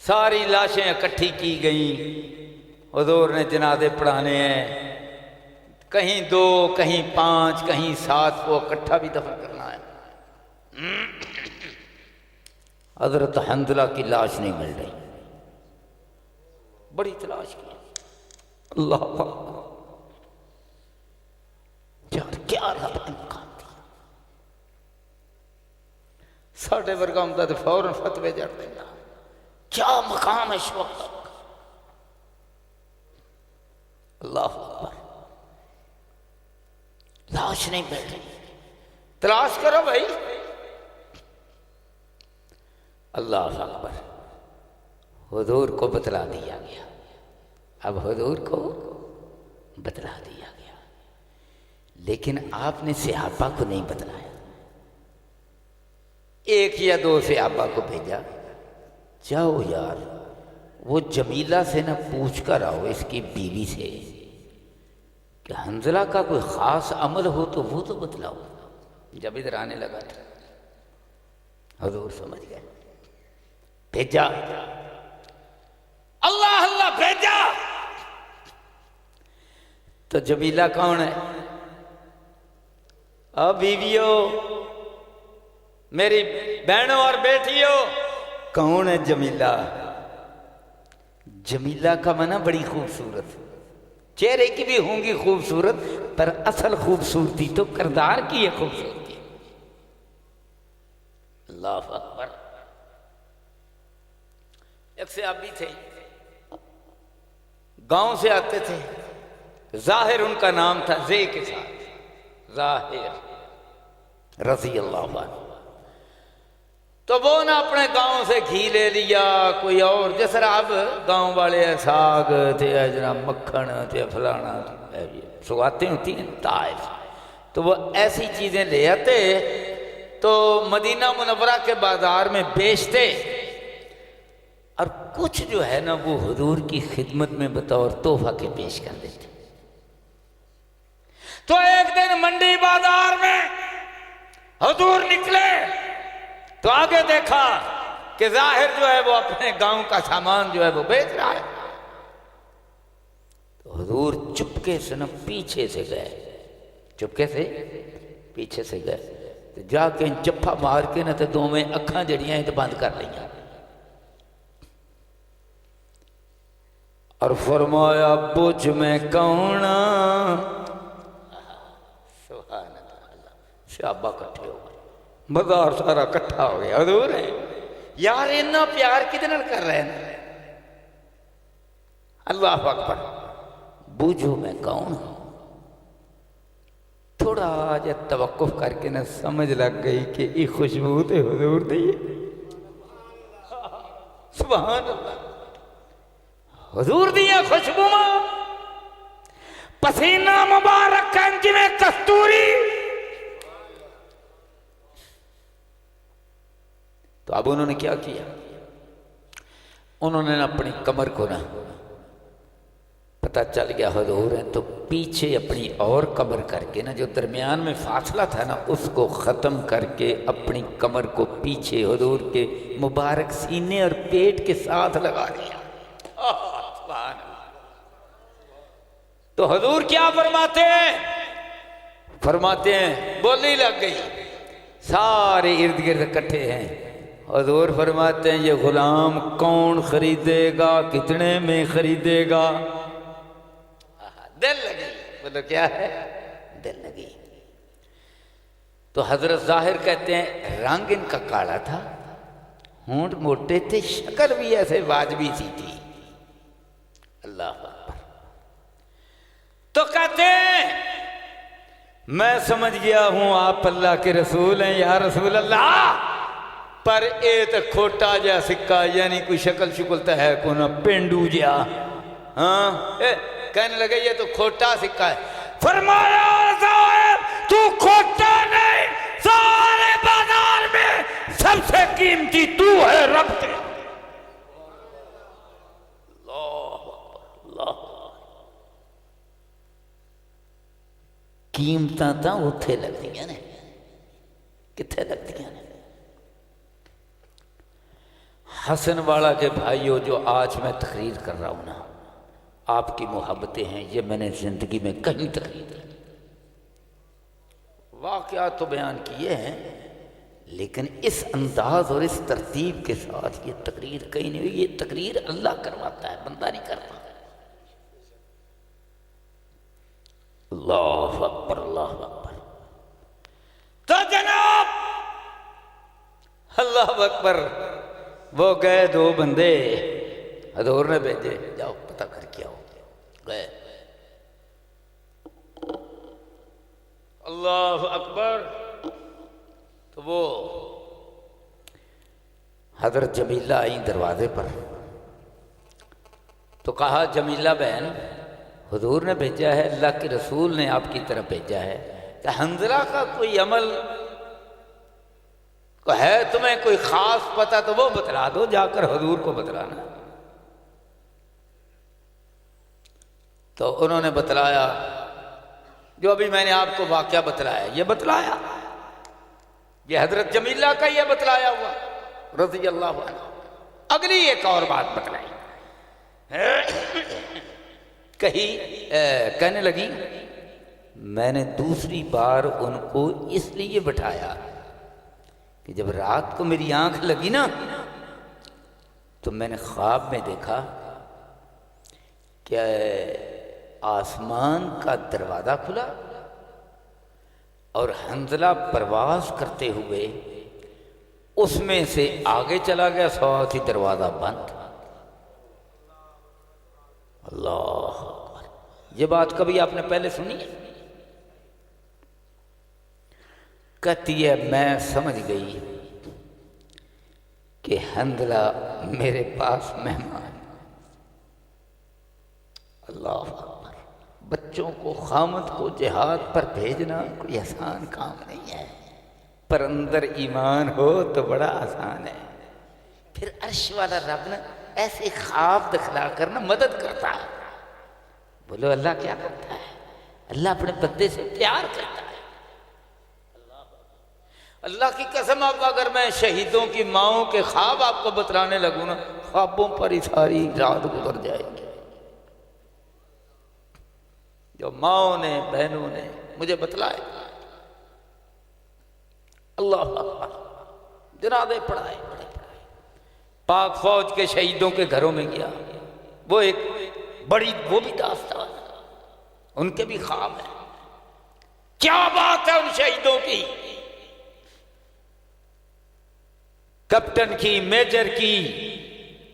ساری لاشیں اکٹھی کی گئیں، حضور نے جنازے پڑھانے ہیں، کہیں 2 کہیں 5 کہیں 7 کو اکٹھا بھی دفن کرنا ہے۔
حضرت حنظلہ کی لاش نہیں مل رہی، بڑی تلاش کی، اللہ یار کیا رب نے مقام دیا۔
ساڑھے ورگا ہوں تو فوراً فتوے جڑ دینا،
کیا مقام ہے اس وقت تک، اللہ اکبر۔ لاش نہیں مل رہی،
تلاش کرو بھائی۔
اللہ اکبر۔ حضور کو بتلا دیا گیا، اب حضور کو بتلا دیا گیا، لیکن آپ نے صحابہ کو نہیں بتلایا، 1 یا 2 صحابہ کو بھیجا، جاؤ یار وہ جمیلہ سے نہ پوچھ کر آؤ، اس کی بیوی سے، کہ حنظلہ کا کوئی خاص عمل ہو تو وہ تو بتلاؤ۔ جب ادھر آنے لگا تھا حضور سمجھ گئے، بھیجا،
اللہ اللہ بھیجا۔
تو جمیلہ کون ہے؟
اب بیویوں، میری بہنوں اور بیٹیوں،
کون ہے جمیلہ؟ جمیلہ کا معنی بڑی خوبصورت، چہرے کی بھی ہوں گی خوبصورت، پر اصل خوبصورتی تو کردار کی ہے خوبصورتی۔ اللہ اکبر۔
ایک صحابی تھے، گاؤں سے آتے تھے، ظاہر ان کا نام تھا، زے کے ساتھ، ظاہر
رضی اللہ عنہ۔ تو وہ نہ اپنے گاؤں سے گھی لے لیا کوئی اور، جس طرح اب گاؤں والے ساگ تھے جناب مکھن تھے فلانا سوغاتیں ہوتی ہیں طائف، تو وہ ایسی چیزیں لے آتے تو مدینہ منورہ کے بازار میں بیچتے، اور کچھ جو ہے نا وہ حضور کی خدمت میں بطور تحفہ کے پیش کر دیتے۔ تو ایک دن منڈی بازار میں حضور نکلے تو آگے دیکھا کہ ظاہر جو ہے وہ اپنے گاؤں کا سامان جو ہے وہ بیچ رہا ہے، تو حضور چپکے سے نا پیچھے سے گئے، چپکے سے پیچھے سے گئے، تو جا کے جپا مار کے نا تو دوویں اکھاں جڑیاں ہیں تو بند کر لیا، اور فرمایا بجھ میں کون، سبحان اللہ، صحابہ کٹھے ہو گئے، بازار سارا کٹھا ہو گیا، حضور ہے یار اتنا پیار کتنے کر رہے ہیں، اللہ اکبر، بوجھو میں کون ہوں۔ تھوڑا جا توقف کر کے نہ سمجھ لگ گئی کہ یہ خوشبو تے حضور دی ہے، سبحان اللہ، حضور دی ہے خوشبو ماں، پسینہ مبارک کنج میں کستوری۔ تو اب انہوں نے کیا کیا، انہوں نے اپنی کمر کو نا پتہ چل گیا حضور ہیں، تو پیچھے اپنی اور کمر کر کے نا جو درمیان میں فاصلہ تھا نا اس کو ختم کر کے اپنی کمر کو پیچھے حضور کے مبارک سینے اور پیٹ کے ساتھ لگا دیا۔ سبحان اللہ۔ تو حضور کیا فرماتے ہیں، فرماتے ہیں بولی لگ گئی، سارے ارد گرد اکٹھے ہیں، حضور فرماتے ہیں یہ غلام کون خریدے گا، کتنے میں خریدے گا؟ دل لگی، بولو کیا ہے، دل لگی۔ تو حضرت ظاہر کہتے ہیں رنگ ان کا کالا تھا، ہونٹ موٹے تھے، شکل بھی ایسے واجبی سی تھی، اللہ اکبر۔ تو کہتے ہیں میں سمجھ گیا ہوں آپ اللہ کے رسول ہیں یا رسول اللہ، پر اے تو کھوٹا جا سکہ، یعنی کوئی شکل شکل تو ہے کو نہ پینڈو جا، ہاں کہنے لگے یہ تو کھوٹا سکہ ہے۔ فرمایا صاحب تو کھوٹا نہیں، سارے بازار میں سب سے قیمتی تو ہے رب کے۔ اللہ قیمتاں تاں اتھے لگ دیا نے، کتھے لگ دیا نے؟ حسن والا کے بھائیوں جو آج میں تقریر کر رہا ہوں نا، آپ کی محبتیں ہیں، یہ میں نے زندگی میں کہیں تقریر کی، واقعات تو بیان کیے ہیں، لیکن اس انداز اور اس ترتیب کے ساتھ یہ تقریر کہیں نہیں ہوئی، یہ تقریر اللہ کرواتا ہے، بندہ نہیں کرتا۔ اللہ اکبر، اللہ اکبر۔ تو جناب اللہ اکبر، وہ گئے دو بندے حضور نے بھیجے، جاؤ پتہ کر کے آؤ، گئے، اللہ اکبر۔ تو وہ حضرت جمیلہ آئی دروازے پر، تو کہا جمیلہ بہن حضور نے بھیجا ہے، اللہ کے رسول نے آپ کی طرف بھیجا ہے کہ حنظلہ کا کوئی عمل ہے تمہیں کوئی خاص پتہ تو وہ بتلا دو، جا کر حضور کو بتلانا۔ تو انہوں نے بتلایا جو ابھی میں نے آپ کو واقعہ بتلایا، یہ بتلایا، یہ حضرت جمیلہ کا یہ بتلایا ہوا رضی اللہ عنہ۔ اگلی ایک اور بات بتلائی، کہنے لگی میں نے دوسری بار ان کو اس لیے بٹھایا کہ جب رات کو میری آنکھ لگی نا تو میں نے خواب میں دیکھا کہ آسمان کا دروازہ کھلا اور حنظلہ پرواز کرتے ہوئے اس میں سے آگے چلا گیا، ساتھ ہی دروازہ بند۔ اللہ اکبر، یہ بات کبھی آپ نے پہلے سنی ہے؟ کہتی ہے میں سمجھ گئی کہ حنظلہ میرے پاس مہمان۔ اللہ اکبر۔ بچوں کو، خامد کو جہاد پر بھیجنا کوئی آسان کام نہیں ہے، پر اندر ایمان ہو تو بڑا آسان ہے۔ پھر عرش والا رب نا ایسے خواب دکھلا کر نا مدد کرتا ہے۔ بولو اللہ کیا کرتا ہے؟ اللہ اپنے بندے سے پیار کرتا ہے۔ اللہ کی قسم، اب اگر میں شہیدوں کی ماؤں کے خواب آپ کو بتلانے لگوں نا، خوابوں پر ہی ساری رات گزر جائے گی۔ جو ماؤں نے، بہنوں نے مجھے بتلائے، اللہ اکبر، جنازے پڑھائے، پاک فوج کے شہیدوں کے گھروں میں گیا، وہ ایک بڑی، وہ بھی داستان، ان کے بھی خواب ہیں۔ کیا بات ہے ان شہیدوں کی، کیپٹن کی، میجر کی،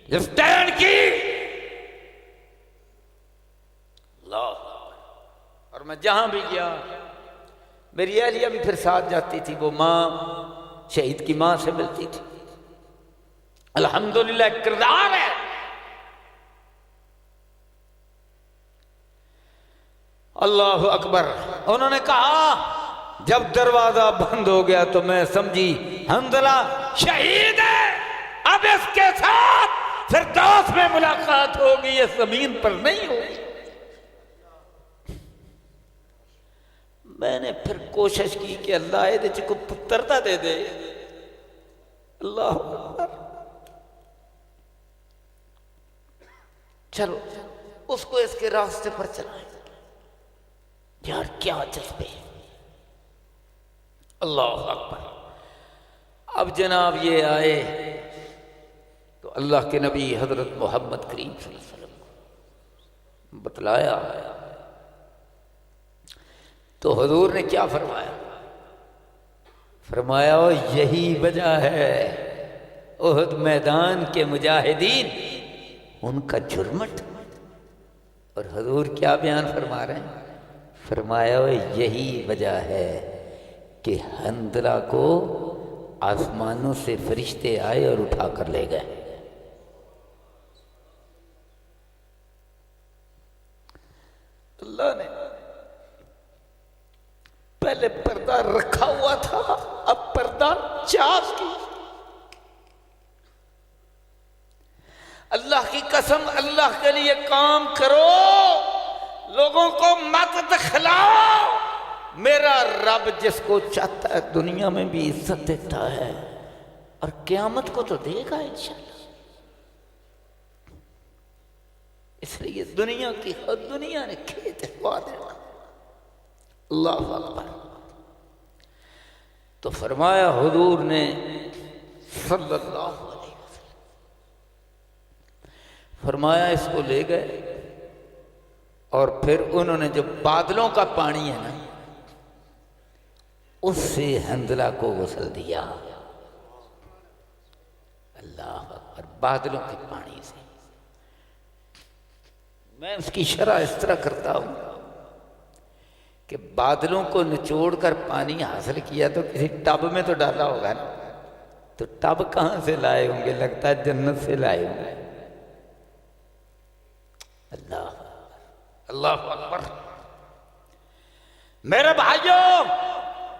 لیفٹیننٹ کی، اللہ۔ اور میں جہاں بھی گیا، میری اہلیہ بھی پھر ساتھ جاتی تھی، وہ ماں، شہید کی ماں سے ملتی تھی۔ الحمدللہ ایک کردار ہے۔ اللہ اکبر۔ انہوں نے کہا جب دروازہ بند ہو گیا تو میں سمجھی حنظلہ شہید ہے، اب اس کے ساتھ فردوس میں ملاقات ہوگی، یہ زمین پر نہیں ہوگی۔ میں نے پھر کوشش کی کہ اللہ یہ کو پترتا دے دے۔ اللہ اکبر۔ چلو اس کو اس کے راستے پر چلائیں۔ یار کیا جذبے، اللہ اکبر۔ اب جناب یہ آئے تو اللہ کے نبی حضرت محمد کریم صلی اللہ علیہ وسلم کو بتلایا تو حضور نے کیا فرمایا؟ فرمایا یہی وجہ ہے احد میدان کے مجاہدین ان کا جرمٹ۔ اور حضور کیا بیان فرما رہے ہیں؟ فرمایا یہی وجہ ہے کہ حنظلہ کو آسمانوں سے فرشتے آئے اور اٹھا کر لے گئے۔ اللہ نے پہلے پردہ رکھا ہوا تھا، اب پردہ چاک کی۔ اللہ کی قسم، اللہ کے لیے کام کرو، لوگوں کو مت دکھلاؤ۔ میرا رب جس کو چاہتا ہے دنیا میں بھی عزت دیتا ہے، اور قیامت کو تو دے گا انشاءاللہ۔ اس لیے دنیا کی خود دنیا نے کھیت ہوا دینا۔ اللہ اکبر۔ تو فرمایا حضور نے صلی اللہ علیہ وسلم، فرمایا اس کو لے گئے، اور پھر انہوں نے جو بادلوں کا پانی ہے نا اس سے حنظلہ کو غسل دیا۔ اللہ اکبر۔ بادلوں کے پانی سے میں اس کی شرح اس طرح کرتا ہوں کہ بادلوں کو نچوڑ کر پانی حاصل کیا تو کسی ٹب میں تو ڈالا ہوگا نا، تو ٹب کہاں سے لائے ہوں گے؟ لگتا ہے جنت سے لائے ہوں گے۔ اللہ اکبر۔ میرے بھائیوں،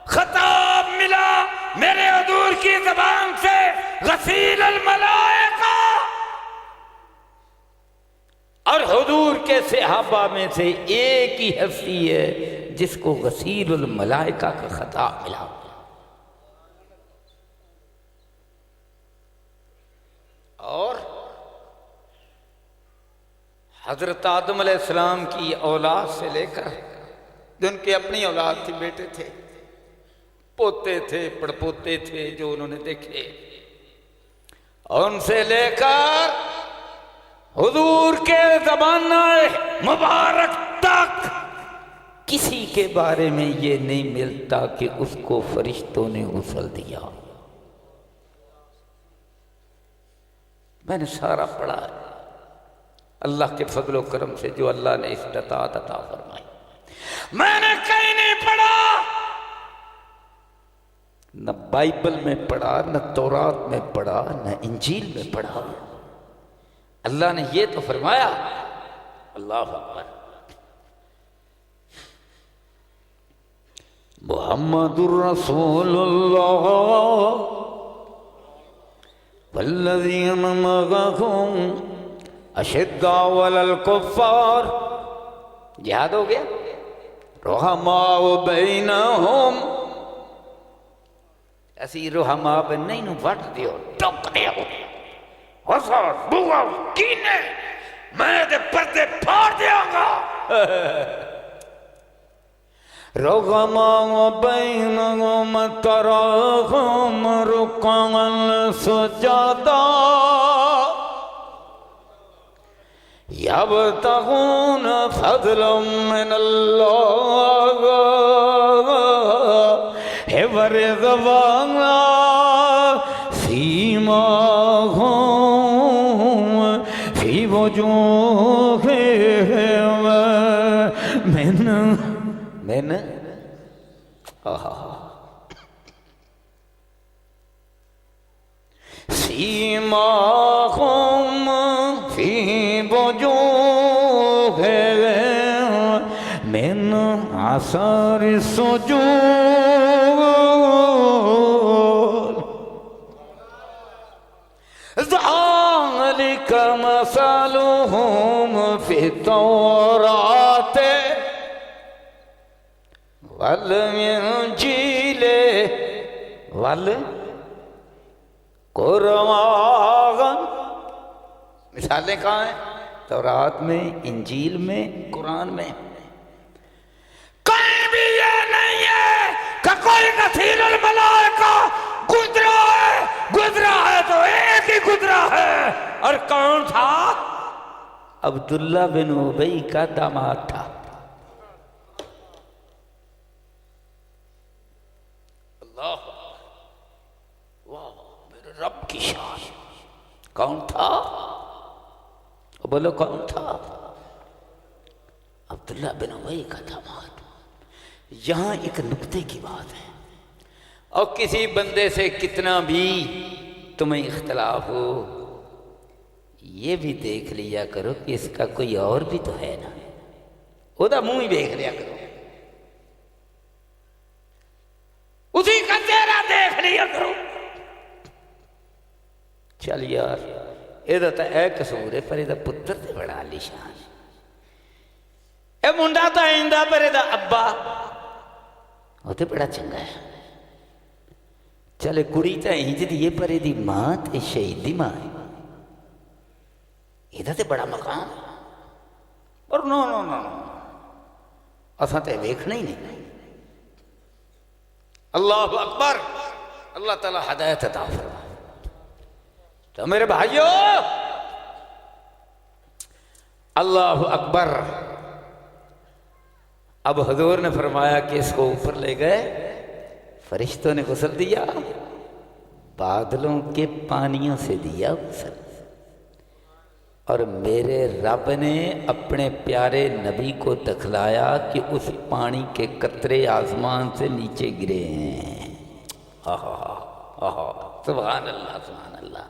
خطاب ملا میرے حضور کی زبان سے، غسیل الملائکہ، اور حضور کے صحابہ میں سے ایک ہی ہستی ہے جس کو غسیل الملائکہ کا خطاب ملا۔ اور حضرت آدم علیہ السلام کی اولاد سے لے کر، جن کی اپنی اولاد تھی، بیٹے تھے، پوتے تھے، پڑپوتے تھے جو انہوں نے دیکھے، ان سے لے کر حضور کے زمانہ مبارک تک کسی کے بارے میں یہ نہیں ملتا کہ اس کو فرشتوں نے غسل دیا۔ میں نے سارا پڑھا ہے، اللہ کے فضل و کرم سے جو اللہ نے استطاعت عطا فرمائی۔ میں نے کہیں نہیں پڑھا نہ بائبل میں پڑھا، نہ تورات میں پڑھا، نہ انجیل میں پڑھا۔ اللہ نے یہ تو فرمایا۔ اللہ اکبر۔ محمد الرسول اللہ والذین معہ اشداء علی الکفار، جہاد ہو گیا، رحماء بینہم، اسی رحماء بینہم وٹ دیو، ٹوک دیو، حسد، بغض، کینے، میں دے پردے پھاڑ دیاں گا۔ رحماء بینہم تراہم رکعا سجدا یبتغون فضلا من اللہ ورضوانا سیماہم فی وجوہہم من سیماہم فی وجوہہم من اثر السجود ذالک مثلہم فی التوراۃ والانجیل والقرآن۔ مثالیں کہاں ہیں؟ تورات میں، انجیل میں، قرآن میں۔ کہیں بھی یہ نہیں ہے کہ کوئی نذیر الملائکہ گزرا ہے تو ایک ہی گزرا ہے، اور کون تھا؟ عبداللہ بن ابی کا داماد تھا۔ اللہ، واہ میرے رب کی شان۔ کون تھا؟ بولو کون تھا؟ عبداللہ بن ابی کا داماد۔ یہاں ایک نکتے کی بات ہے، اور کسی بندے سے کتنا بھی تمہیں اختلاف ہو، یہ بھی دیکھ لیا کرو کہ اس کا کوئی اور بھی تو ہے نا، وہ دا منہ ہی دیکھ لیا کرو، اسی کا چہرہ دیکھ لیا کرو۔ چل یار یہ تو اے قصور ہے، پر یہ پتر تے بڑا عالیشان ہے، اے منڈا تو آئندہ پر یہ ابا وہ تو بڑا چنگا ہے۔ چلے کڑی تو انج دی ہے، پر یہ ماں تے شہید دی ماں ہے، یہ تے بڑا مقام ہے۔ اور نو نو نو اساں تے ویکھنا ہی نہیں۔ اللہ اکبر۔ اللہ تعالی ہدایت عطا فرمائے۔ تو میرے بھائیو، اللہ اکبر۔ اب حضور نے فرمایا کہ اس کو اوپر لے گئے، فرشتوں نے غسل دیا، بادلوں کے پانیوں سے دیا غسل، اور میرے رب نے اپنے پیارے نبی کو دکھلایا کہ اس پانی کے قطرے آسمان سے نیچے گرے ہیں۔ سبحان اللہ، سبحان اللہ۔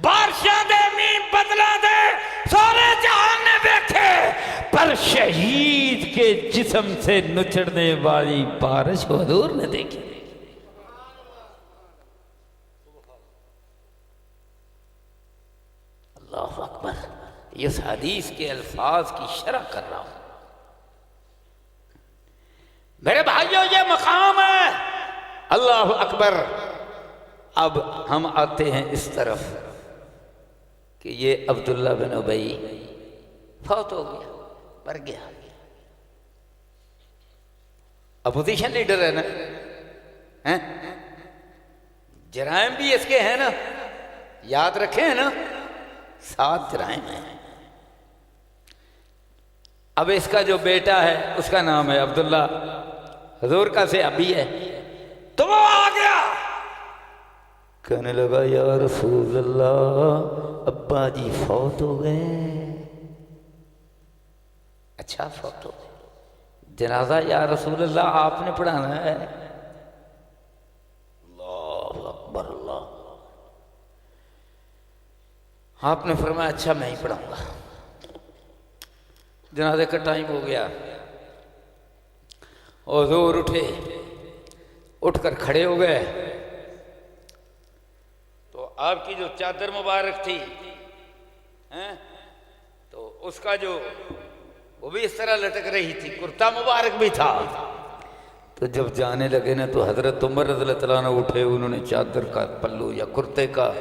بارشاں دے، مین بدلا دے، سارے جہان نے دیکھے، پر شہید کے جسم سے نچڑنے والی بارش حضور نے دیکھی۔ اللہ اکبر۔ اس حدیث کے الفاظ کی شرح کر رہا ہوں میرے بھائیوں، یہ مقام ہے۔ اللہ اکبر۔ اب ہم آتے ہیں اس طرف کہ یہ عبداللہ بن ابی فوت ہو گیا، مر گیا، اپوزیشن لیڈر ہے نا، جرائم بھی اس کے ہیں نا، یاد رکھیں نا، 7 جرائم ہیں۔ اب اس کا جو بیٹا ہے اس کا نام ہے عبداللہ، حضور کا صحابی ہے، تو وہ آ گیا، کہنے لگا یا رسول اللہ ابا جی فوت ہو گئے۔ اچھا فوت ہو گئے، جنازہ یا رسول اللہ آپ نے پڑھانا ہے؟ آپ نے فرمایا اچھا میں ہی پڑھاؤں گا۔ جنازے کا ٹائم ہو گیا، حضور اٹھے، اٹھ کر کھڑے ہو گئے، تو آپ کی جو چادر مبارک تھی تو اس کا جو وہ بھی اس طرح لٹک رہی تھی، کرتا مبارک بھی تھا۔ تو جب جانے لگے نا تو حضرت عمر رضی اللہ تعالیٰ عنہ اٹھے، انہوں نے چادر کا پلو یا کرتے کا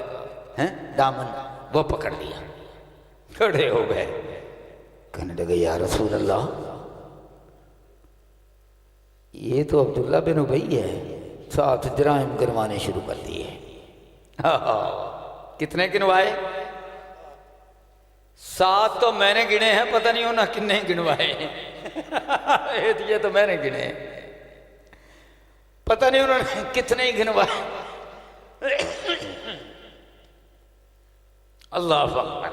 دامن وہ پکڑ لیا، کھڑے ہو گئے، کہنے لگے یا رسول اللہ یہ تو عبداللہ بن ابی ہے، 7 جرائم گنوانے شروع کر دیے۔ کتنے گنوائے؟ 7 تو میں نے گنے ہیں، پتہ نہیں ہونا کتنے گنوائے یہ تو میں نے گنے، پتہ نہیں انہوں نے کتنے ہی گنوائے۔ اللہ اکبر۔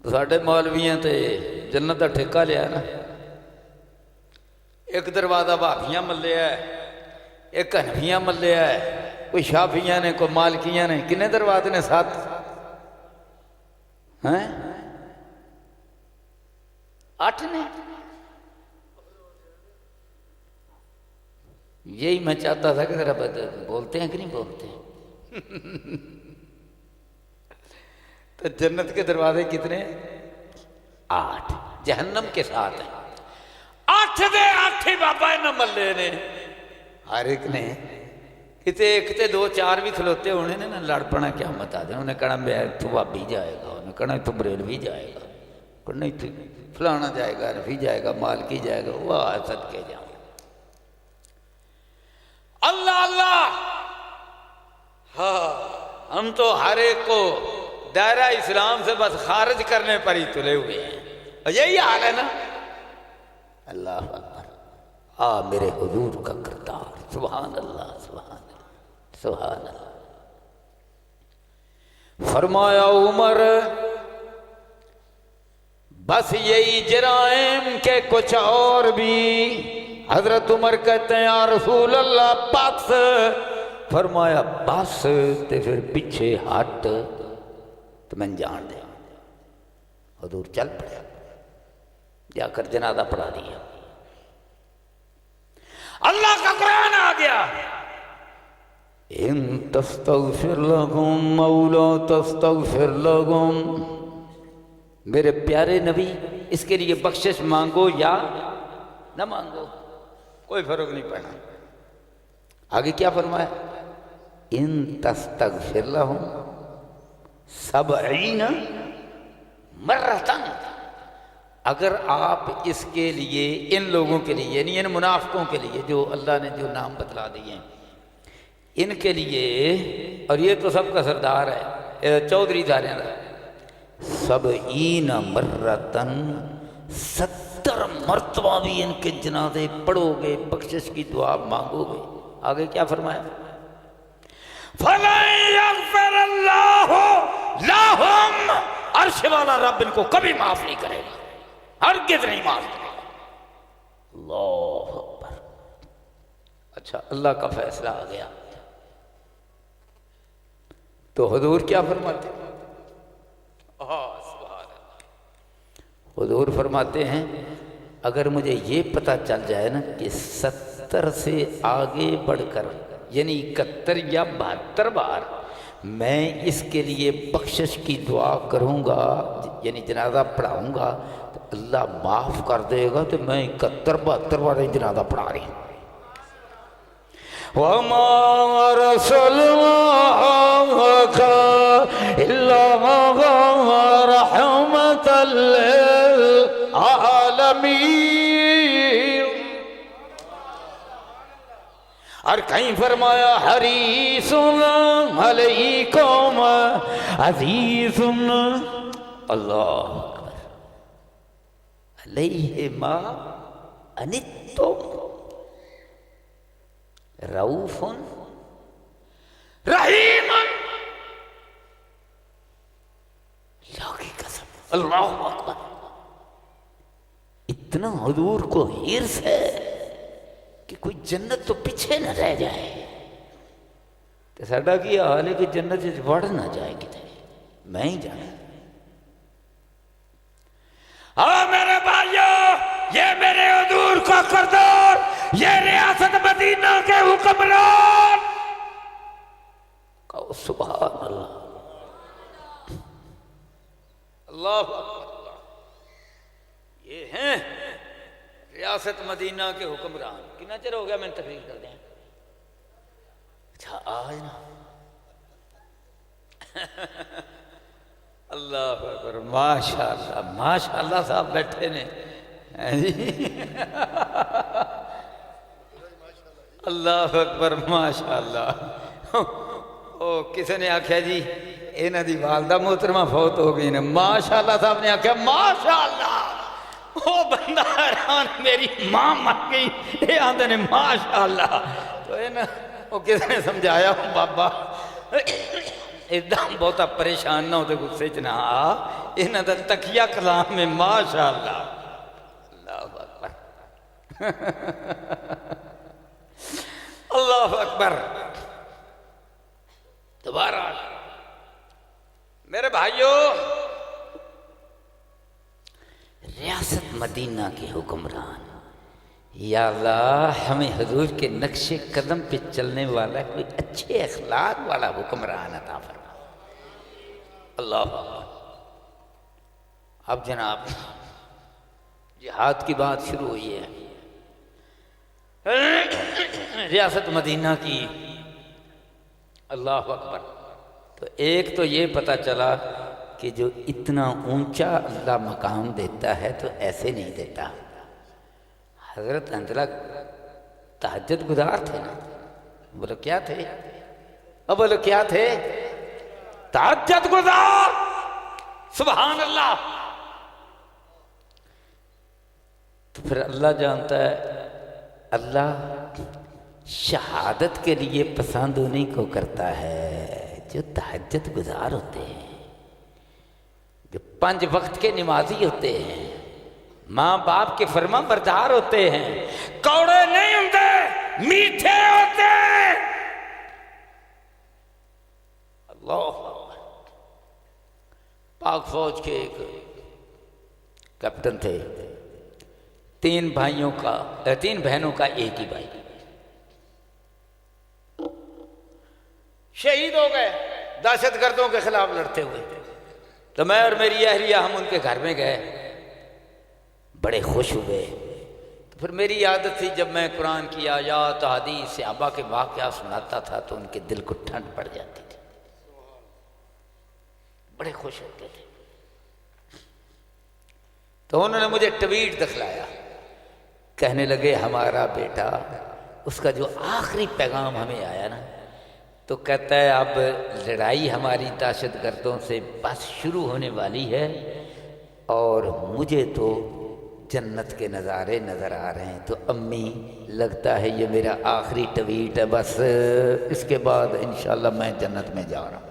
ساڈے مولویاں تے جنت دا ٹھیکہ لیا نا، ایک دروازہ بھابیاں ملیا ہے، ایک حنفیاں ملیا ہے، کوئی شافیاں نے، کوئی مالکیاں نے، کنے دروازے نے؟ 7 ہیں، 8 نے۔ یہی میں چاہتا تھا کہ ذرا بولتے ہیں کہ نہیں بولتے تو جنت کے دروازے کتنے ہیں؟ 8۔ جہنم کے 7 ہیں۔ 8 دے 8 ہی بابا نہ ملے نے، ہر ایک نے کتے ایک تے 2 4 بھی کھلوتے ہونے نے نا، لڑ پڑا کیا متا دے، انہیں کہنا میں تو بھابی جائے گا، انہیں کہنا تو بریلوی جائے گا، نہیں تو فلانا جائے گا، رفی جائے گا، مالکی جائے گا، وہ صدقے جاؤں۔ اللہ اللہ، ہاں ہم تو ہر ایک کو دائرہ اسلام سے بس خارج کرنے پر ہی تلے ہوئے ہیں، اور یہی حال ہے نا۔ اللہ اکبر، میرے حضور کا کردار، سبحان اللہ سبحان اللہ سبحان اللہ۔ فرمایا عمر بس یہی جرائم کے کچھ اور بھی۔ حضرت عمر کہتے ہیں یا رسول اللہ بس۔ فرمایا بس تے پھر پیچھے ہٹ تو میں جان دے۔ حضور چل پڑے، جا کر جنازہ پڑھا دیا۔ اللہ کا قرآن آ گیا، ان تستغفر لهم او لا تستغفر لهم، میرے پیارے نبی اس کے لیے بخشش مانگو یا نہ مانگو کوئی فرق نہیں پڑنا۔ آگے کیا فرمایا؟ ان تستغفر لهم 70 مرتن، اگر آپ اس کے لیے، ان لوگوں کے لیے یعنی ان منافقوں کے لیے جو اللہ نے جو نام بتلا دیے ہیں ان کے لیے، اور یہ تو سب کا سردار ہے چودھری داریاں کا، 70 مرتن 70 مرتبہ بھی ان کے جنازے پڑھو گے، بخشش کی دعا مانگو گے۔ آگے کیا فرمایا؟ فَلَن يَغْفِرَ اللَّهُ لَهُمْ، عرش والا رب ان کو کبھی معاف نہیں کرے گا، ہرگز نہیں معاف کرے گا۔ اللہ اکبر۔ اچھا اللہ کا فیصلہ آ گیا تو حضور کیا فرماتے ہیں؟ حضور فرماتے ہیں اگر مجھے یہ پتہ چل جائے نا کہ 70 سے آگے بڑھ کر یعنی 71 یا 72 بار میں اس کے لیے بخشش کی دعا کروں گا یعنی جنازہ پڑھاؤں گا تو اللہ معاف کر دے گا، تو میں 71 بار جنازہ پڑھا رہی ہوں۔ وَمَا أَرْسَلْنَاكَ إِلَّا رَحْمَةً لِلْعَالَمِينَ، اور کہیں فرمایا حریص علیکم عزیز، اللہ اکبر، علیہ ما عنتم رؤوف رحیم۔ اللہ کی قسم، اللہ اکبر، اتنا حضور کو حرص ہے کہ کوئی جنت تو پیچھے نہ رہ جائے۔ تو ساڈا کی حال ہے کہ جنت وڑ نہ جائے کتے، میں ہی جانا۔
ہاں میرے بھائیو، یہ میرے حضور کا کردار، یہ ریاست مدینہ کے حکمران،
کہو سبحان اللہ، اللہ اکبر، یہ ہیں ریاست مدینہ کے حکمران۔ کتنا چر ہو گیا میں نے تقریر کر دیں؟ اچھا آج نا اللہ اکبر، ماشاءاللہ ماشاءاللہ صاحب بیٹھے نے اللہ اکبر ماشاءاللہ۔ او کسی نے آکھیا جی انہاں دی والدہ محترمہ فوت ہو گئی نے، ماشاءاللہ صاحب نے آکھیا ماشاءاللہ۔ او بندہ حیران، میری ماں مر گئی، یہ آندے نے ماشاءاللہ۔ تو وہ کسی نے سمجھایا بابا ادھا بہتا پریشان نہ ہوتے، غصے چ نہ آ، انہاں دا تکیہ کلام میں ماشاءاللہ۔ اللہ اکبر اللہ اکبر۔ دوبارہ میرے بھائیو، ریاست مدینہ کے حکمران، یا اللہ ہمیں حضور کے نقش قدم پہ چلنے والا کوئی اچھے اخلاق والا حکمران عطا فرما۔ اللہ اکبر۔ اب جناب جہاد کی بات شروع ہوئی ہے، ریاست مدینہ کی، اللہ اکبر۔ تو ایک تو یہ پتہ چلا کہ جو اتنا اونچا اللہ مقام دیتا ہے تو ایسے نہیں دیتا۔ حضرت حنظلہ تہجد گزار تھے نا، بولو کیا تھے؟ اب بولو کیا تھے؟ تہجد گزار، سبحان اللہ۔ تو پھر اللہ جانتا ہے، اللہ شہادت کے لیے پسند انہیں کو کرتا ہے جو تہجد گزار ہوتے ہیں، جو 5 وقت کے نمازی ہوتے ہیں، ماں باپ کے فرما بردار ہوتے ہیں، کوڑے نہیں ہوتے، میٹھے ہوتے ہیں۔ اللہ پاک فوج کے ایک کیپٹن تھے، 3 بہنوں کا ایک ہی بھائی شہید ہو گئے دہشت گردوں کے خلاف لڑتے ہوئے۔ تو میں اور میری اہلیہ ہم ان کے گھر میں گئے، بڑے خوش ہوئے۔ تو پھر میری عادت تھی جب میں قرآن کی آیات حدیث صحابہ کے واقعات سناتا تھا تو ان کے دل کو ٹھنڈ پڑ جاتی تھی، بڑے خوش ہوتے تھے۔ تو انہوں نے مجھے ٹویٹ دکھلایا، کہنے لگے ہمارا بیٹا، اس کا جو آخری پیغام ہمیں آیا نا، تو کہتا ہے اب لڑائی ہماری دہشت گردوں سے بس شروع ہونے والی ہے اور مجھے تو جنت کے نظارے نظر آ رہے ہیں۔ تو امی لگتا ہے یہ میرا آخری ٹویٹ ہے، بس اس کے بعد انشاءاللہ میں جنت میں جا رہا ہوں۔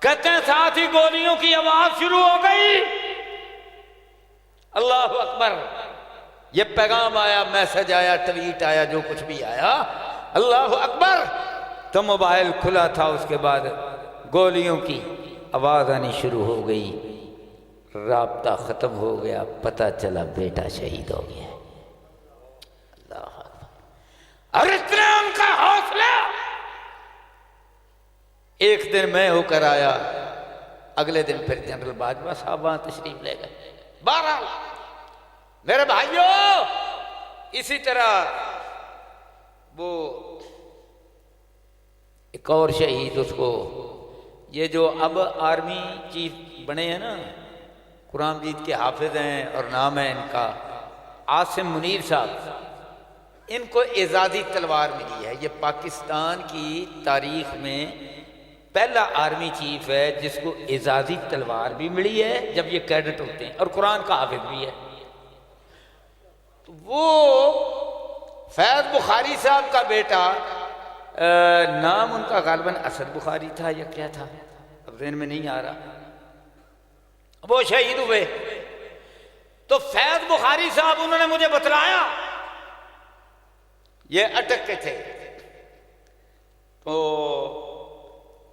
کہتے ہیں ساتھ ہی گولیوں کی آواز شروع ہو گئی۔ اللہ اکبر، یہ پیغام آیا، میسج آیا، ٹویٹ آیا، جو کچھ بھی آیا، اللہ اکبر۔ تو موبائل کھلا تھا، اس کے بعد گولیوں کی آواز آنی شروع ہو گئی، رابطہ ختم ہو گیا، پتہ چلا بیٹا شہید ہو گیا۔ اللہ اکبر۔ اور اتنا ان کا حوصلہ، ایک دن میں ہو کر آیا، اگلے دن پھر جنرل باجوہ صاحب وہاں تشریف لے گئے۔ بہرحال میرے بھائیوں، اسی طرح وہ ایک اور شہید، اس کو یہ جو اب آرمی چیف بنے ہیں نا، قرآن مجید کے حافظ ہیں اور نام ہے ان کا عاصم منیر صاحب، ان کو اعزازی تلوار ملی ہے۔ یہ پاکستان کی تاریخ میں پہلا آرمی چیف ہے جس کو اعزازی تلوار بھی ملی ہے جب یہ کیڈٹ ہوتے ہیں، اور قرآن کا حافظ بھی ہے۔ تو وہ فیض بخاری صاحب کا بیٹا، نام ان کا غالباً اسد بخاری تھا یا کیا تھا، اب ذہن میں نہیں آ رہا، وہ شہید ہوئے۔ تو فیض بخاری صاحب انہوں نے مجھے بتلایا، یہ اٹک کے تھے، تو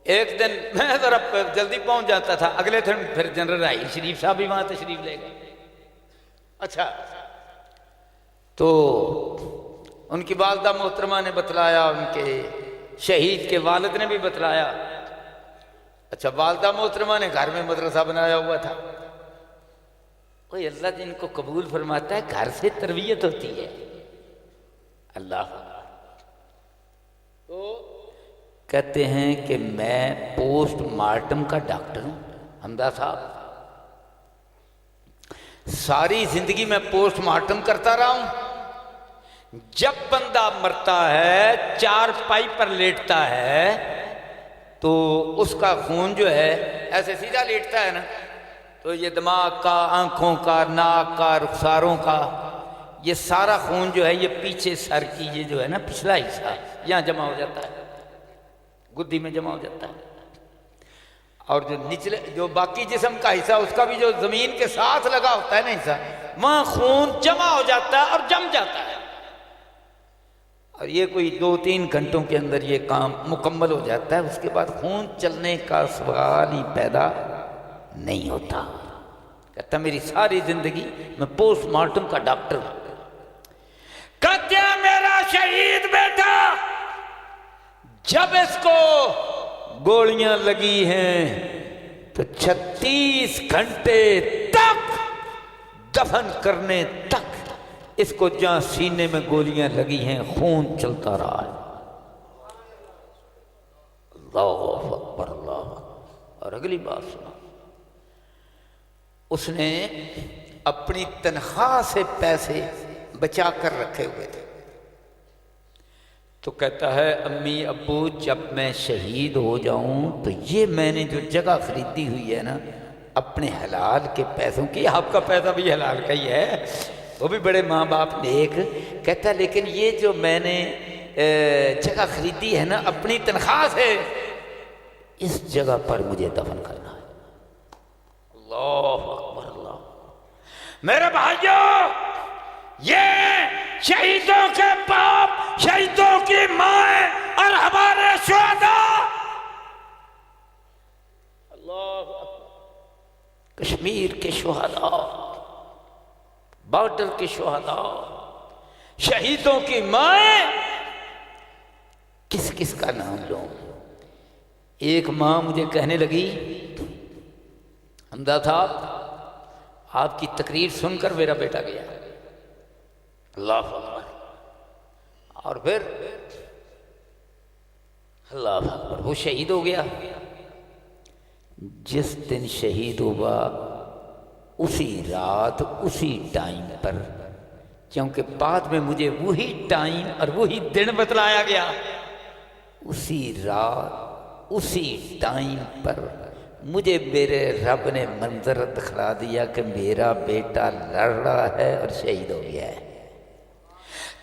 ایک دن میں ذرا جلدی پہنچ جاتا تھا، اگلے دن پھر جنرل راحیل شریف صاحب بھی وہاں تشریف لے گئے۔ اچھا، تو ان کی والدہ محترمہ نے بتلایا، ان کے شہید کے والد نے بھی بتلایا۔ اچھا، والدہ محترمہ نے گھر میں مدرسہ بنایا ہوا تھا۔ کوئی اللہ جن کو قبول فرماتا ہے، گھر سے تربیت ہوتی ہے۔ اللہ تو کہتے ہیں کہ میں پوسٹ مارٹم کا ڈاکٹر ہوں حمدہ صاحب، ساری زندگی میں پوسٹ مارٹم کرتا رہا ہوں۔ جب بندہ مرتا ہے، چارپائی پر لیٹتا ہے، تو اس کا خون جو ہے ایسے سیدھا لیٹتا ہے نا، تو یہ دماغ کا، آنکھوں کا، ناک کا، رخساروں کا، یہ سارا خون جو ہے یہ پیچھے سر کی یہ جو ہے نا پچھلا حصہ یہاں جمع ہو جاتا ہے، گدی میں جمع ہو جاتا ہے، اور جو نچلے جو باقی جسم کا حصہ اس کا بھی جو زمین کے ساتھ لگا ہوتا ہے نا حصہ، وہاں خون جمع ہو جاتا ہے اور جم جاتا ہے، اور یہ کوئی 2-3 گھنٹوں کے اندر یہ کام مکمل ہو جاتا ہے۔ اس کے بعد خون چلنے کا سوال ہی پیدا نہیں ہوتا۔ کہتا میری ساری زندگی میں پوسٹ مارٹم کا ڈاکٹر ہوں۔
کہتے ہیں میرا شہید بیٹا
جب اس کو گولیاں لگی ہیں تو 36 گھنٹے تک دفن کرنے تک اس کو جہاں سینے میں گولیاں لگی ہیں خون چلتا رہا ہے۔ اللہ اکبر، اللہ اکبر۔ اور اگلی بات سنا، اس نے اپنی تنخواہ سے پیسے بچا کر رکھے ہوئے تھے، تو کہتا ہے امی ابو جب میں شہید ہو جاؤں تو یہ میں نے جو جگہ خریدی ہوئی ہے نا اپنے حلال کے پیسوں کی، آپ کا پیسہ بھی حلال کا ہی ہے، وہ بھی بڑے ماں باپ نیک، کہتا لیکن یہ جو میں نے جگہ خریدی ہے نا اپنی تنخواہ سے، اس جگہ پر مجھے دفن کرنا ہے۔ اللہ اکبر، اللہ۔
میرے بھائیوں، یہ شہیدوں کے باپ، شہیدوں کی مائیں اور ہمارے شہداء،
اللہ اکبر، کشمیر کے شہداء، بارڈر کے شہداء، شہیدوں کی مائیں، کس کس کا نام لوں؟ ایک ماں مجھے کہنے لگی حمدہ صاحب آپ کی تقریر سن کر میرا بیٹا گیا۔ اللہ اکبر۔ اور پھر اللہ اکبر، وہ شہید ہو گیا۔ جس دن شہید ہوا اسی رات اسی ٹائم پر، کیونکہ بعد میں مجھے وہی ٹائم اور وہی دن بتلایا گیا، اسی رات اسی ٹائم پر مجھے میرے رب نے منظر دکھلا دیا کہ میرا بیٹا لڑ رہا ہے اور شہید ہو گیا ہے۔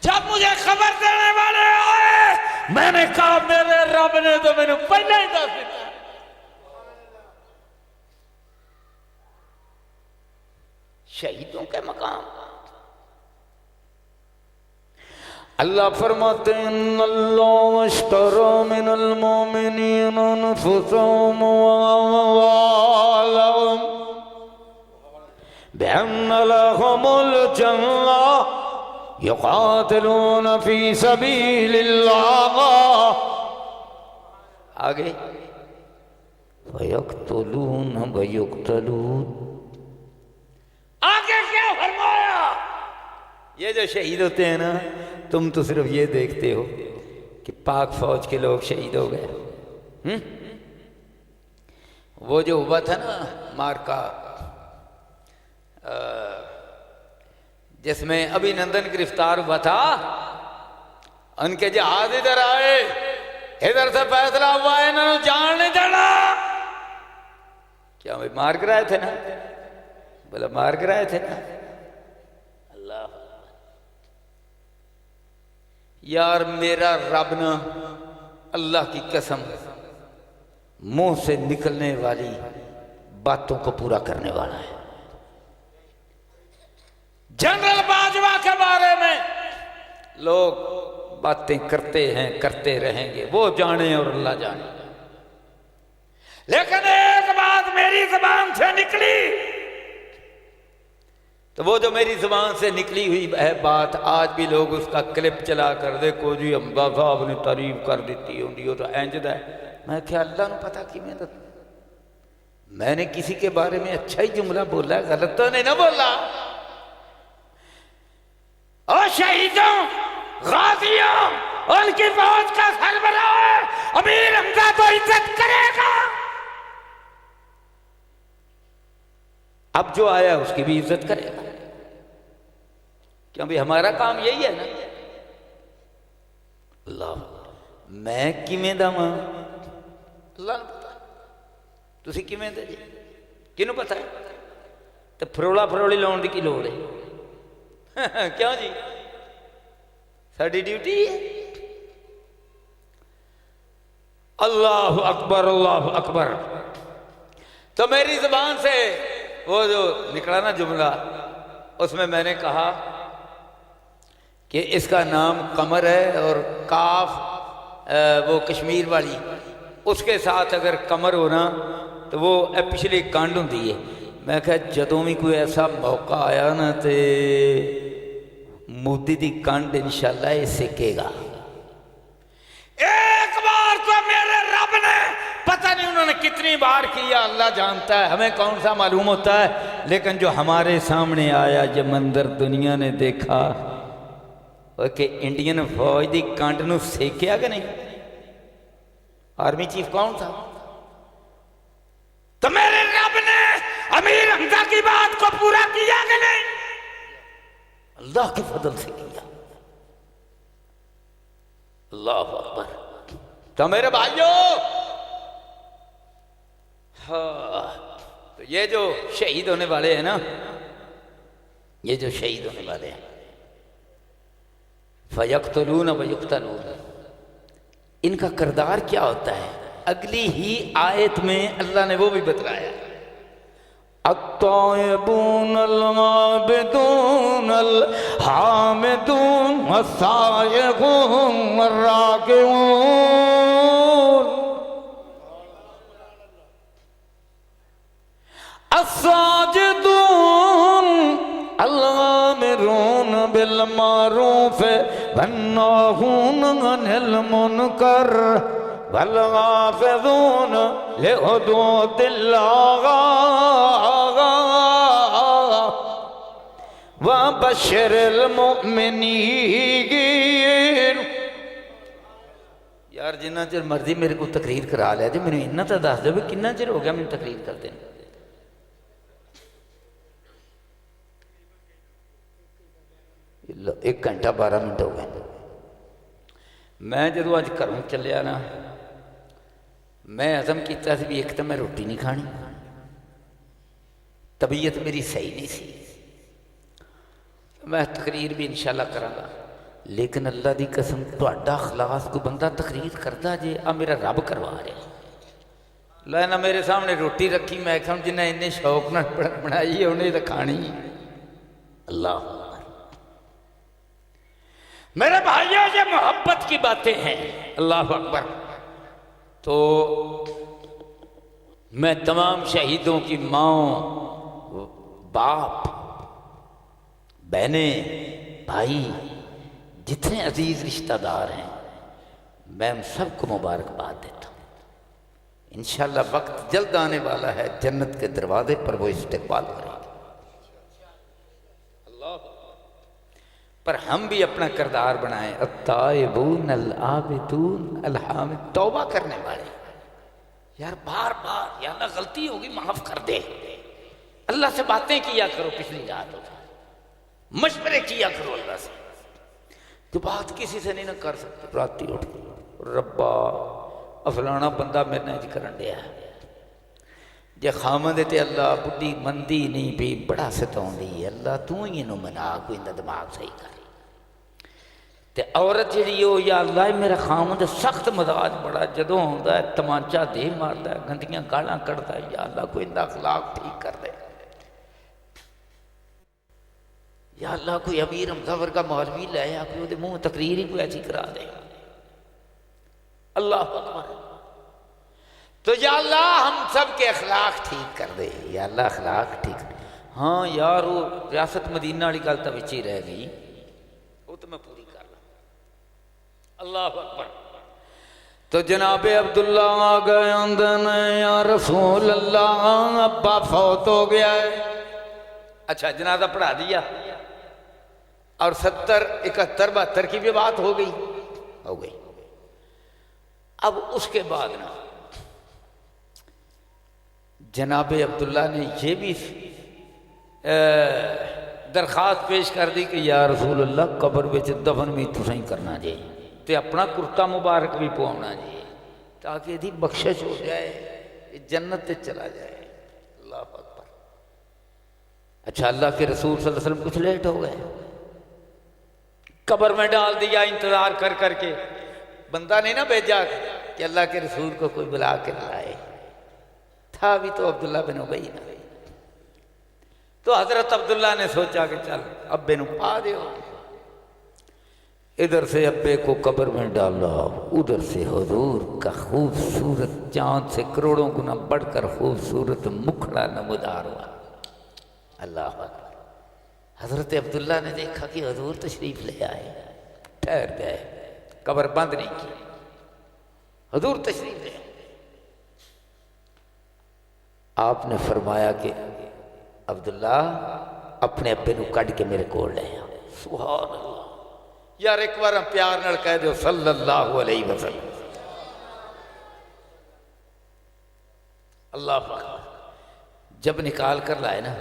جب مجھے خبر دینے والے آئے میں نے کہا میرے رب نے تو میرے پہلے ہی دس دیا۔
شہیدوں کے مقام اللہ فرماتے ہیں ان اللہ اشترى من المؤمنین انفسهم واموالهم بأن لهم الجنة يقاتلون في سبيل الله، آگے فيقتلون ويقتلون،
آگے کیا فرمایا؟
یہ جو شہید ہوتے ہیں نا تم تو صرف یہ دیکھتے ہو کہ پاک فوج کے لوگ شہید ہو گئے، وہ جو ہوا تھا نا مارکا جس میں ابھی نندن گرفتار ہوا تھا، ان کے جہاز ادھر آئے، ادھر سے فیصلہ ہوا ہے انہوں نے جان نہیں دینا، کیا وہ مار کرائے تھے نا، بولا مار کرائے تھے نا۔ اللہ یار میرا رب نا اللہ کی قسم منہ سے نکلنے والی باتوں کو پورا کرنے والا ہے۔
جنرل باجوہ کے بارے میں
لوگ باتیں کرتے ہیں، کرتے رہیں گے، وہ جانے اور اللہ جانے،
لیکن ایک بات میری زبان سے نکلی،
تو وہ جو میری زبان سے نکلی ہوئی ہے بات آج بھی لوگ اس کا کلپ چلا کر دیکھو جی حمزہ صاحب نے تعریف کر دیتی ہوں تو اینجد ہے. میں کیا اللہ نے پتا کی میں نے کسی کے بارے میں اچھا ہی جملہ بولا ہے، غلط تو نہیں نہ بولا.
اور شہیدوں غازیوں ان کی فوج کا سربراہ امیر حمزہ تو عزت کرے گا.
اب جو آیا اس کی بھی عزت کرے گا، کیونکہ ہمارا کام یہی ہے نا. اللہ میں کیویں دا ماں اللہ نے پتا، تسی کیویں دے جی کنوں پتا ہے؟ تو فروڑا فروڑی لاؤن دی کی لوڑ ہے کیوں جی؟ ساری ڈیوٹی ہے. اللہ اکبر اللہ اکبر. تو میری زبان سے وہ جو نکلا نا جملہ، اس میں نے کہا کہ اس کا نام قمر ہے اور کاف وہ کشمیر والی اس کے ساتھ اگر قمر ہونا تو وہ پچھلی کانڈ ہوتی ہے. میں کہا جدوں بھی کوئی ایسا موقع آیا نا تے مودی دی کانڈ انشاءاللہ یہ سکے گا.
ایک بار تو میرے رب نے پتہ نہیں انہوں نے کتنی بار کیا، اللہ جانتا ہے، ہمیں کون سا معلوم ہوتا ہے،
لیکن جو ہمارے سامنے آیا یہ منظر دنیا نے دیکھا کہ انڈین فوج دی کانڈ نو سیکیا کہ نہیں. آرمی چیف کون تھا؟
تو میرے رب نے امیر حمزہ کی بات کو پورا کیا کہ نہیں؟
اللہ کے فضل سے کیا. اللہ اکبر.
تو میرے بھائیوں
تو یہ جو شہید ہونے والے ہیں نا، یہ جو شہید ہونے والے ہیں فَيَقْتُلُونَ وَيُقْتَلُونَ، ان کا کردار کیا ہوتا ہے اگلی ہی آیت میں اللہ نے وہ بھی بتلایا. الطائبون العابدون الحامدون السائحون الراكعون الساجدون الآمرون بالمعروف والناهون عن المنكر والحافظون لحدود الله وبشر المؤمنین. یار جنہ چر مرضی میرے کو تقریر کرا لیا جی، میرے انہا تا دس دو بھی کنہ چر ہو گیا میں تقریر کرتے ہیں. ایک گھنٹہ 12 منٹ ہو گئے. میں جدو آج گھروں چلیا نا، میں عزم کیتا سی بھی ایک تو میں روٹی نہیں کھانی، طبیعت میری صحیح نہیں سی، میں تقریر بھی انشاءاللہ کراں گا، لیکن اللہ دی قسم تہاڈا اخلاص کو بندہ تقریر کرتا جے آ میرا رب کروا رہا. لینا میرے سامنے روٹی رکھی، میں کہوں جنہیں انہیں شوق نہ بنائی ہے انہیں تو کھانی. اللہ
میرے بھائیوں یہ محبت کی باتیں ہیں.
اللہ اکبر. تو میں تمام شہیدوں کی ماں، باپ، بہنیں، بھائی، جتنے عزیز رشتہ دار ہیں، میں ان سب کو مبارکباد دیتا ہوں. انشاءاللہ وقت جلد آنے والا ہے، جنت کے دروازے پر وہ استقبال کریں گے. پر ہم بھی اپنا کردار بنائیں. التائبون العابدون الحامد، توبہ کرنے والے. یار بار بار یا اللہ غلطی ہوگی معاف کر دے، اللہ سے باتیں کیا کرو، پچھلی رات ہو مشورے کیا کرو اللہ سے. تو بات کسی سے نہیں نہ کر سکتے، راتی اٹھ ربا افلانا بندہ میرے نے کرن دیا ہے جے خامد تے اللہ بڑی مندی نہیں بھی بڑا ستاؤں دی، اللہ تو ہی انہوں منا کوئی اندر دماغ صحیح کر. تے عورت جڑی ہو یا اللہ میرا خامد سخت مزاج بڑا، جدوں ہوندا ہے تمانچہ دے ماردا ہے، گندیاں گالاں کڑدا ہے، یا اللہ کوئی اندر اخلاق ٹھیک کر دے. یا اللہ کوئی امیر حمزہ ورگا مولوی لے یا کوئی وہ منہ تقریر ہی کوئی ایسی کرا دے. اللہ اکبر. تو یا اللہ ہم سب کے اخلاق ٹھیک کر دے، یا اللہ اخلاق ٹھیک کر دے۔ ہاں یار وہ ریاست مدینہ والی گل تو بچ ہی رہ گئی، وہ تو میں پوری کر لوں۔ اللہ اکبر۔ تو جناب عبداللہ آ گئے اندر، یا رسول اللہ ابا فوت ہو گیا ہے۔ اچھا جنازہ پڑھا دیا اور 70 71 72 کی بھی بات ہو گئی۔ اب اس کے بعد نا جناب عبداللہ نے یہ بھی درخواست پیش کر دی کہ یا رسول اللہ قبر وچ دفن بھی تسیں کرنا جی تے اپنا کرتا مبارک بھی پوانا جی تاکہ یہ بخشش ہو جائے، جنت تے چلا جائے۔ اللہ اکبر۔ اچھا اللہ کے رسول صلی اللہ علیہ وسلم کچھ لیٹ ہو گئے، قبر میں ڈال دیا انتظار کر کر کے۔ بندہ نہیں نا بھیجا کہ اللہ کے رسول کو کوئی بلا کے لائے، تھا بھی تو عبداللہ بن ابی نا۔ تو حضرت عبداللہ نے سوچا کہ چل ابے نو پا دیو، ادھر سے ابے کو قبر میں ڈالا، ادھر سے حضور کا خوبصورت چاند سے کروڑوں گنا بڑھ کر خوبصورت مکھڑا نمودار ہوا۔ اللہ اکبر۔ حضرت عبداللہ نے دیکھا کہ حضور تشریف لے آئے، ٹھہر گئے، قبر بند نہیں کی، حضور تشریف لے آئے۔ آپ نے فرمایا کہ عبداللہ اپنے ابے نو کڈ کے میرے کول لے آ۔ سبحان اللہ۔ یار ایک بار پیار نال کہہ دو صلی اللہ علیہ وسلم۔ اللہ اکبر۔ جب نکال کر لائے نا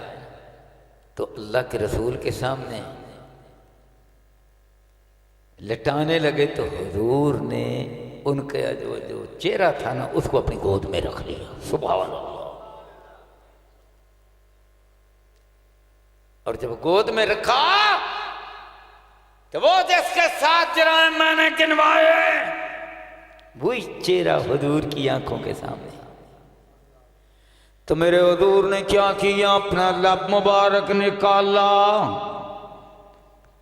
تو اللہ کے رسول کے سامنے لٹانے لگے تو حضور نے ان کا جو چہرہ تھا نا اس کو اپنی گود میں رکھ لیا۔ سبحان اللہ۔ اور جب گود میں رکھا تو وہ جس کے ساتھ جرائم میں نے گنوائے وہی چہرہ حضور کی آنکھوں کے سامنے۔ تو میرے حضور نے کیا کیا، اپنا لب مبارک نکالا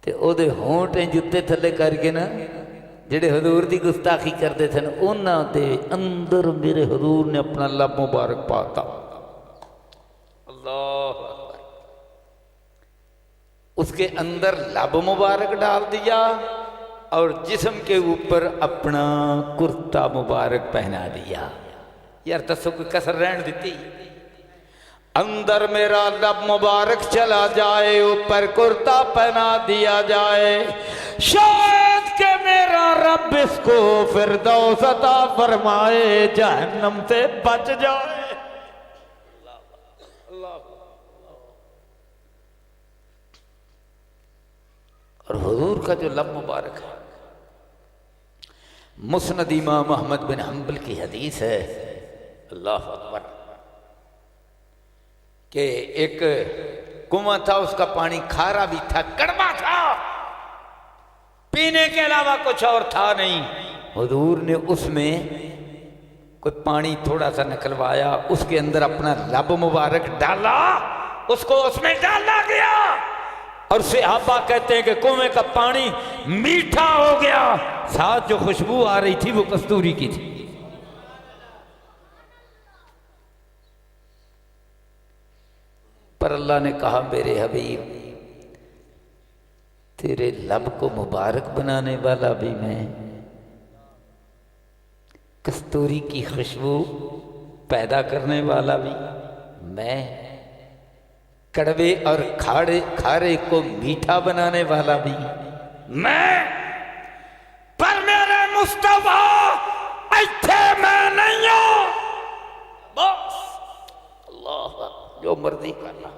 تے او دے ہونٹیں جتے تھلے کر کے نا جڑے حضور دی گستاخی کرتے تھے نا انہاں دے اندر میرے حضور نے اپنا لب مبارک پاتا۔ اللہ اکبر۔ اس کے اندر لب مبارک ڈال دیا اور جسم کے اوپر اپنا کرتا مبارک پہنا دیا۔ یار تسو کوئی کسر رہن دیتی؟ اندر میرا لب مبارک چلا جائے، اوپر کرتا پہنا دیا جائے، شاید کہ میرا رب اس کو فردوس عطا فرمائے، جہنم سے بچ جائے۔ اور حضور کا جو لب مبارک ہے، مسند امام احمد بن حنبل کی حدیث ہے، اللہ اکبر، کہ ایک کنواں تھا، اس کا پانی کھارا بھی تھا، کڑوا تھا، پینے کے علاوہ کچھ اور تھا نہیں۔ حضور نے اس میں کوئی پانی تھوڑا سا نکلوایا، اس کے اندر اپنا لب مبارک ڈالا، اس کو اس میں ڈالا گیا، اور صحابہ کہتے ہیں کہ کنویں کا پانی میٹھا ہو گیا، ساتھ جو خوشبو آ رہی تھی وہ کستوری کی تھی۔ پر اللہ نے کہا میرے حبیب تیرے لب کو مبارک بنانے والا بھی میں، کستوری کی خوشبو پیدا کرنے والا بھی میں، کڑوے اور کھارے کو میٹھا بنانے والا بھی میں، پر میرے مصطفیٰ ایتھے میں نہیں ہوں، بس اللہ جو مرضی کرنا۔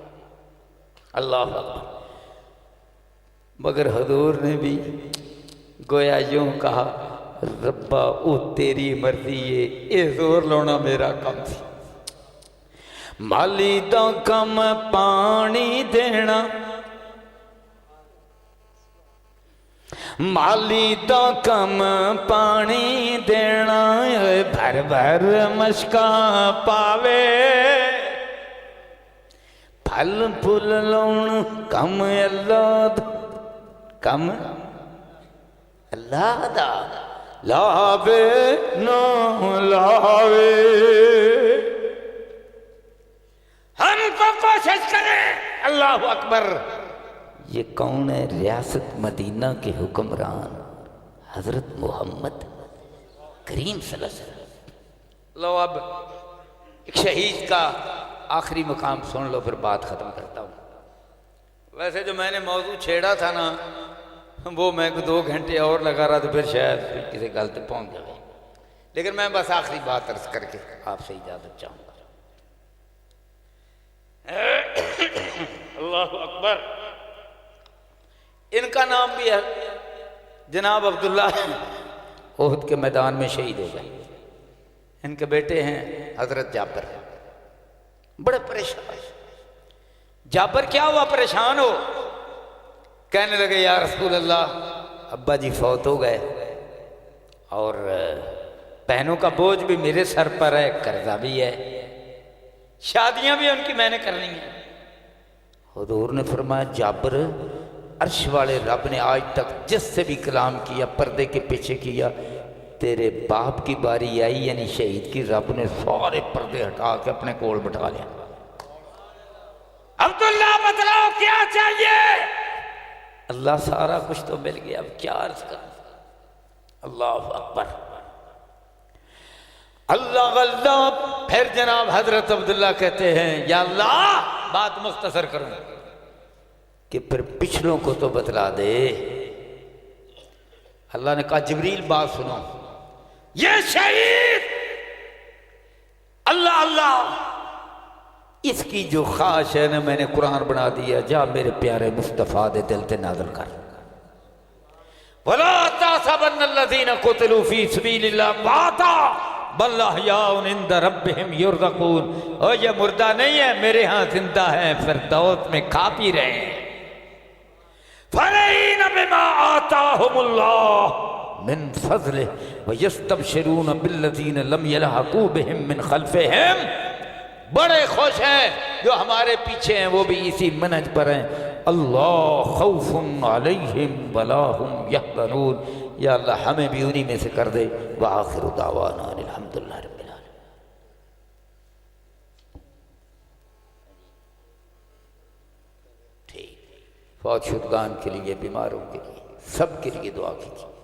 اللہ اکبر۔ مگر حضور نے بھی گویا یوں کہا، ربا او تیری مرضی ہے، اے زور لونا میرا کم سی، مالی دا کم پانی دینا، مالی دا کم پانی دینا، بھر بھر مشکاں پاوے، پھل پھل لون کم اللہ دا، کم اللہ دا، لاوے نہ لاوے
کوشش کریں. اللہ اکبر.
یہ کون ہے؟ ریاست مدینہ کے حکمران حضرت محمد کریم صلی اللہ علیہ وسلم.
لو اب ایک شہید کا آخری مقام سن لو، پھر بات ختم کرتا ہوں. ویسے جو میں نے موضوع چھیڑا تھا نا، وہ میں 2 گھنٹے اور لگا رہا تو پھر شاید کسی گل تک پہنچ جائے، لیکن میں بس آخری بات عرض کر کے آپ سے اجازت چاہوں گا. اللہ اکبر. ان کا نام بھی ہے جناب عبداللہ،
احد کے میدان میں شہید ہو گئے.
ان کے بیٹے ہیں حضرت جابر. بڑے پریشان. جابر کیا ہوا پریشان ہو؟ کہنے لگے یا رسول اللہ،
ابا جی فوت ہو گئے اور
بہنوں کا بوجھ بھی میرے سر پر ہے، قرضہ بھی ہے، شادیاں بھی ان کی میں نے کرنی ہیں.
حضور نے فرمایا جابر، عرش والے رب نے آج تک جس سے بھی کلام کیا پردے کے پیچھے کیا، تیرے باپ کی باری آئی یعنی شہید کی، رب نے سارے پردے ہٹا کے اپنے کول بٹھا لیا.
عبداللہ بتلاؤ کیا چاہیے؟
اللہ سارا کچھ تو مل گیا، اب کیا عرض کروں.
اللہ اکبر. اللہ اللہ. پھر جناب حضرت عبداللہ کہتے ہیں یا اللہ، بات مختصر کروں
کہ پھر پچھلوں کو تو بتلا دے.
اللہ نے کہا جبریل بات سنو، یہ شہید اللہ اللہ
اس کی جو خواہش ہے نا، میں نے قرآن بنا دیا، جا میرے پیارے مصطفیٰ دے دل تے نازل کر.
وَلَا تَحْسَبَنَّ الَّذِينَ قُتِلُوا فِي سَبِيلِ اللَّهِ أَمْوَاتًا بَلْ أَحْيَاءٌ عِندَ رَبِّهِمْ يُرْزَقُونَ. اور یہ مردہ نہیں ہے، میرے ہاں زندہ ہے، فردوس میں کھا پی رہے ہیں. فَرِحِينَ بِمَا آتَاهُمُ اللَّهُ
من فضلہ وَيَسْتَبْشِرُونَ بِالَّذِينَ لَمْ يَلْحَقُوا بِهِمْ مِنْ خَلْفِهِمْ.
بڑے خوش ہیں جو ہمارے پیچھے ہیں، وہ بھی اسی منہج پر ہیں.
اللہ خوف علیہم ولا ہم یحزنون. یا اللہ ہمیں بھی انہی میں سے کر دے. وآخر دعوانا الحمدللہ رب العالمین. ٹھیک. فوت شدگان کے لیے، بیماروں کے لیے، سب کے لیے دعا کیجیے.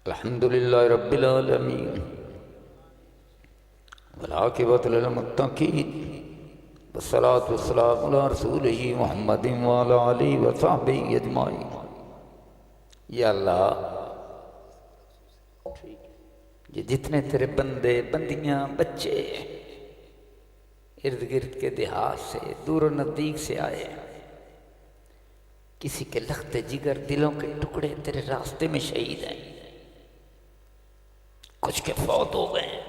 الحمدللہ رب العالمین والعاقبۃ للمتقین والصلاۃ والسلام علی رسولہ محمد وعلی آلہ وصحبہ اجمعین. یا اللہ، یہ جتنے تیرے بندے بندیاں بچے ارد گرد کے دیہات سے، دور و نزدیک سے آئے، کسی کے لخت جگر دلوں کے ٹکڑے تیرے راستے میں شہید ہیں، کچھ کے فوت ہو گئے ہیں،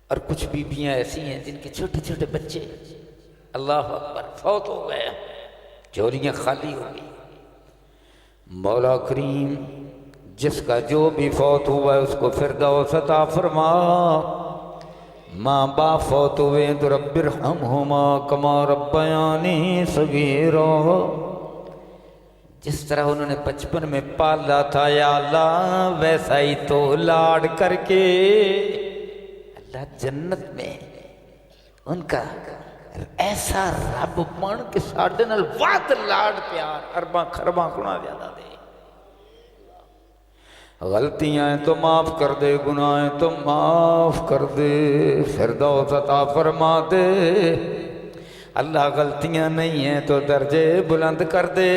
اور کچھ بیویاں ایسی ہیں جن کے چھوٹے چھوٹے بچے اللہ اکبر فوت ہو گئے ہیں، جھولیاں خالی ہو گئی. مولا کریم، جس کا جو بھی فوت ہوا ہے اس کو فردوس عطا فرما. ماں باپ فوت ہوئے ہیں تو رب ارحمہما کما ربیانی صغیرا. جس طرح انہوں نے بچپن میں پالا تھا یا اللہ، ویسا ہی تو لاڈ کر کے اللہ جنت میں ان کا ایسا رب بن کے ساڈے نال وعد لاڈ پیار ارباں خرباں گنا زیادہ دے. غلطیاں ہیں تو معاف کر دے، گناہ ہیں تو معاف کر دے، فردوس عطا فرما دے. اللہ غلطیاں نہیں ہیں تو درجے بلند کر دے.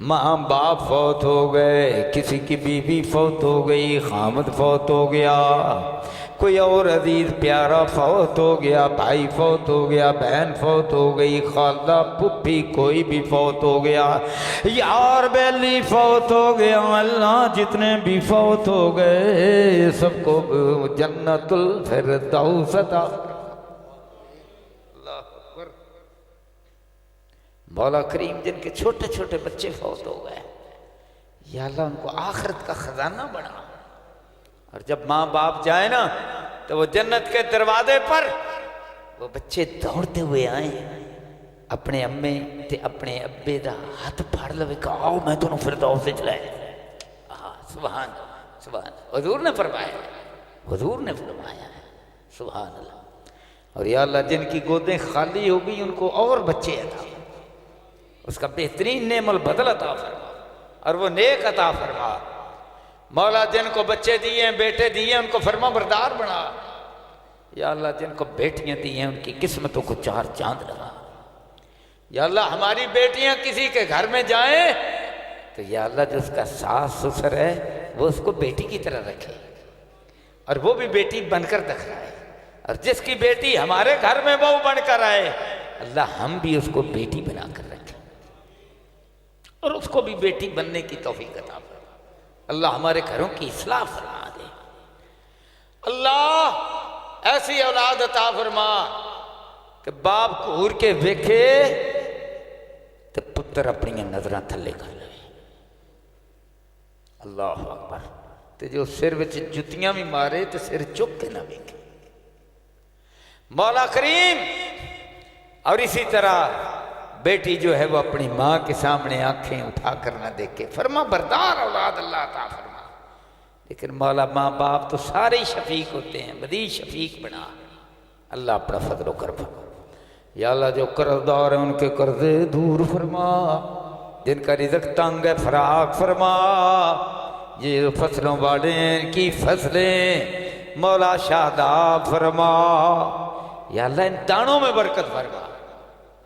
ماں باپ فوت ہو گئے، کسی کی بیوی فوت ہو گئی، خامد فوت ہو گیا، کوئی اور عزیز پیارا فوت ہو گیا، بھائی فوت ہو گیا، بہن فوت ہو گئی، خالہ پھپھی کوئی بھی فوت ہو گیا، یار بیلی فوت ہو گیا. اللہ جتنے بھی فوت ہو گئے سب کو جنت الفردوس عطا. مولا کریم، جن کے چھوٹے چھوٹے بچے فوت ہو گئے، یا اللہ ان کو آخرت کا خزانہ بنا. اور جب ماں باپ جائیں نا تو وہ جنت کے دروازے پر وہ بچے دوڑتے ہوئے آئیں، اپنے امے تے اپنے ابے دا ہاتھ پھاڑ لوے کہ آؤ میں تمہیں فردوس وچ لے. سبحان. سبحان اللہ، حضور نے فرمایا ہے، حضور نے فرمایا ہے، سبحان اللہ۔ اور یا اللہ جن کی گودیں خالی ہو گئی ان کو اور بچے عطا فرما، اس کا بہترین نعم البدل عطا فرما اور وہ نیک عطا فرما۔ مولا جن کو بچے دیے ہیں، بیٹے دیے ہیں، ان کو فرما بردار بنا۔ یا اللہ جن کو بیٹیاں دی ہیں ان کی قسمتوں کو چار چاند لگا۔ یا اللہ ہماری بیٹیاں کسی کے گھر میں جائیں تو یا اللہ جو اس کا ساس سسر ہے وہ اس کو بیٹی کی طرح رکھے اور وہ بھی بیٹی بن کر دکھائے، اور جس کی بیٹی ہمارے گھر میں بہو بن کر آئے اللہ ہم بھی اس کو بیٹی بنا کر رکھیں اور اس کو بھی بیٹی بننے کی توفیق عطا فرما۔ اللہ ہمارے گھروں کی اصلاح فرما دے۔ اللہ ایسی اولاد عطا فرما کہ باپ کو گھور کے ویکھے تو پتر اپنی نظراں تھلے کر لے۔ اللہ اکبر۔ تو جو سر وچ جتیاں بھی مارے تو سر چک کے نہ ویکھے مولا کریم۔ اور اسی طرح بیٹی جو ہے وہ اپنی ماں کے سامنے آنکھیں اٹھا کر نہ دیکھے، فرما بردار اولاد اللہ عطا فرما۔ لیکن مولا ماں باپ تو سارے ہی شفیق ہوتے ہیں، مزید شفیق بنا۔ اللہ اپنا فضل و کرم فرما۔ یا اللہ جو قرض دار ہیں ان کے قرضے دور فرما، جن کا رزق تنگ ہے فراغ فرما، یہ فصلوں والے ہیں ان کی فصلیں مولا شاداب فرما۔ یا اللہ ان دانوں میں برکت فرما۔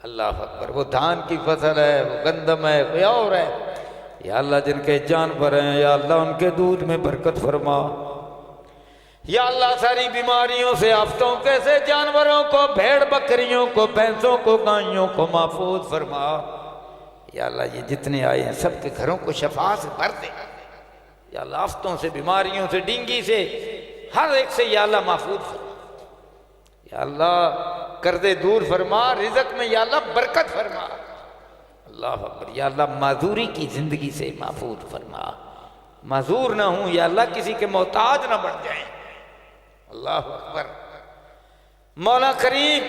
اللہ اکبر۔ وہ دھان کی فصل ہے، وہ گندم ہے، کوئی اور ہے، یا اللہ جن کے جانور ہیں یا اللہ ان کے دودھ میں برکت فرما۔ یا اللہ ساری بیماریوں سے، آفتوں کے سے جانوروں کو، بھیڑ بکریوں کو، بھینسوں کو، گائیوں کو محفوظ فرما۔ یا اللہ یہ جتنے آئے ہیں سب کے گھروں کو شفا سے بھر دے۔ یا اللہ آفتوں سے، بیماریوں سے، ڈینگی سے، ہر ایک سے یا اللہ محفوظ فرما۔ یا اللہ قرضے دور فرما، رزق میں یا اللہ برکت فرما۔ اللہ اکبر۔ یا اللہ معذوری کی زندگی سے محفوظ فرما، معذور نہ ہوں یا اللہ، کسی کے محتاج نہ بن جائیں۔ اللہ اکبر۔ مولا کریم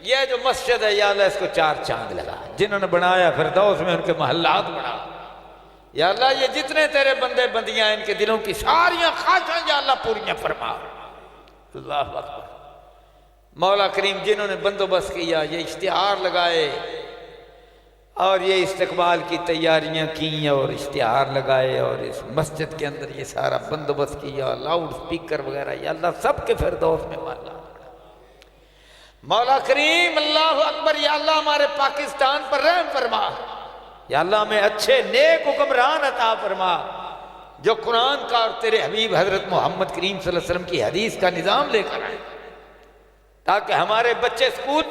یہ جو مسجد ہے یا اللہ اس کو چار چاند لگا، جنہوں نے بنایا فردوس میں ان کے محلات بنا۔ یا اللہ یہ جتنے تیرے بندے بندیاں ہیں ان کے دلوں کی ساریاں خواہشاں یا اللہ پوریاں فرما۔ اللہ اکبر۔ مولا کریم جنہوں نے بندوبست کیا، یہ اشتہار لگائے اور یہ استقبال کی تیاریاں کی اور اشتہار لگائے اور اس مسجد کے اندر یہ سارا بندوبست کیا، لاؤڈ سپیکر وغیرہ، یا اللہ سب کے فردوس میں مالا۔ مولا کریم اللہ اکبر۔ یا اللہ ہمارے پاکستان پر رحم فرما۔ یا اللہ ہمیں اچھے نیک حکمران عطا فرما جو قرآن کا اور تیرے حبیب حضرت محمد کریم صلی اللہ علیہ وسلم کی حدیث کا نظام لے کر آئے، تاکہ ہمارے بچے اسکول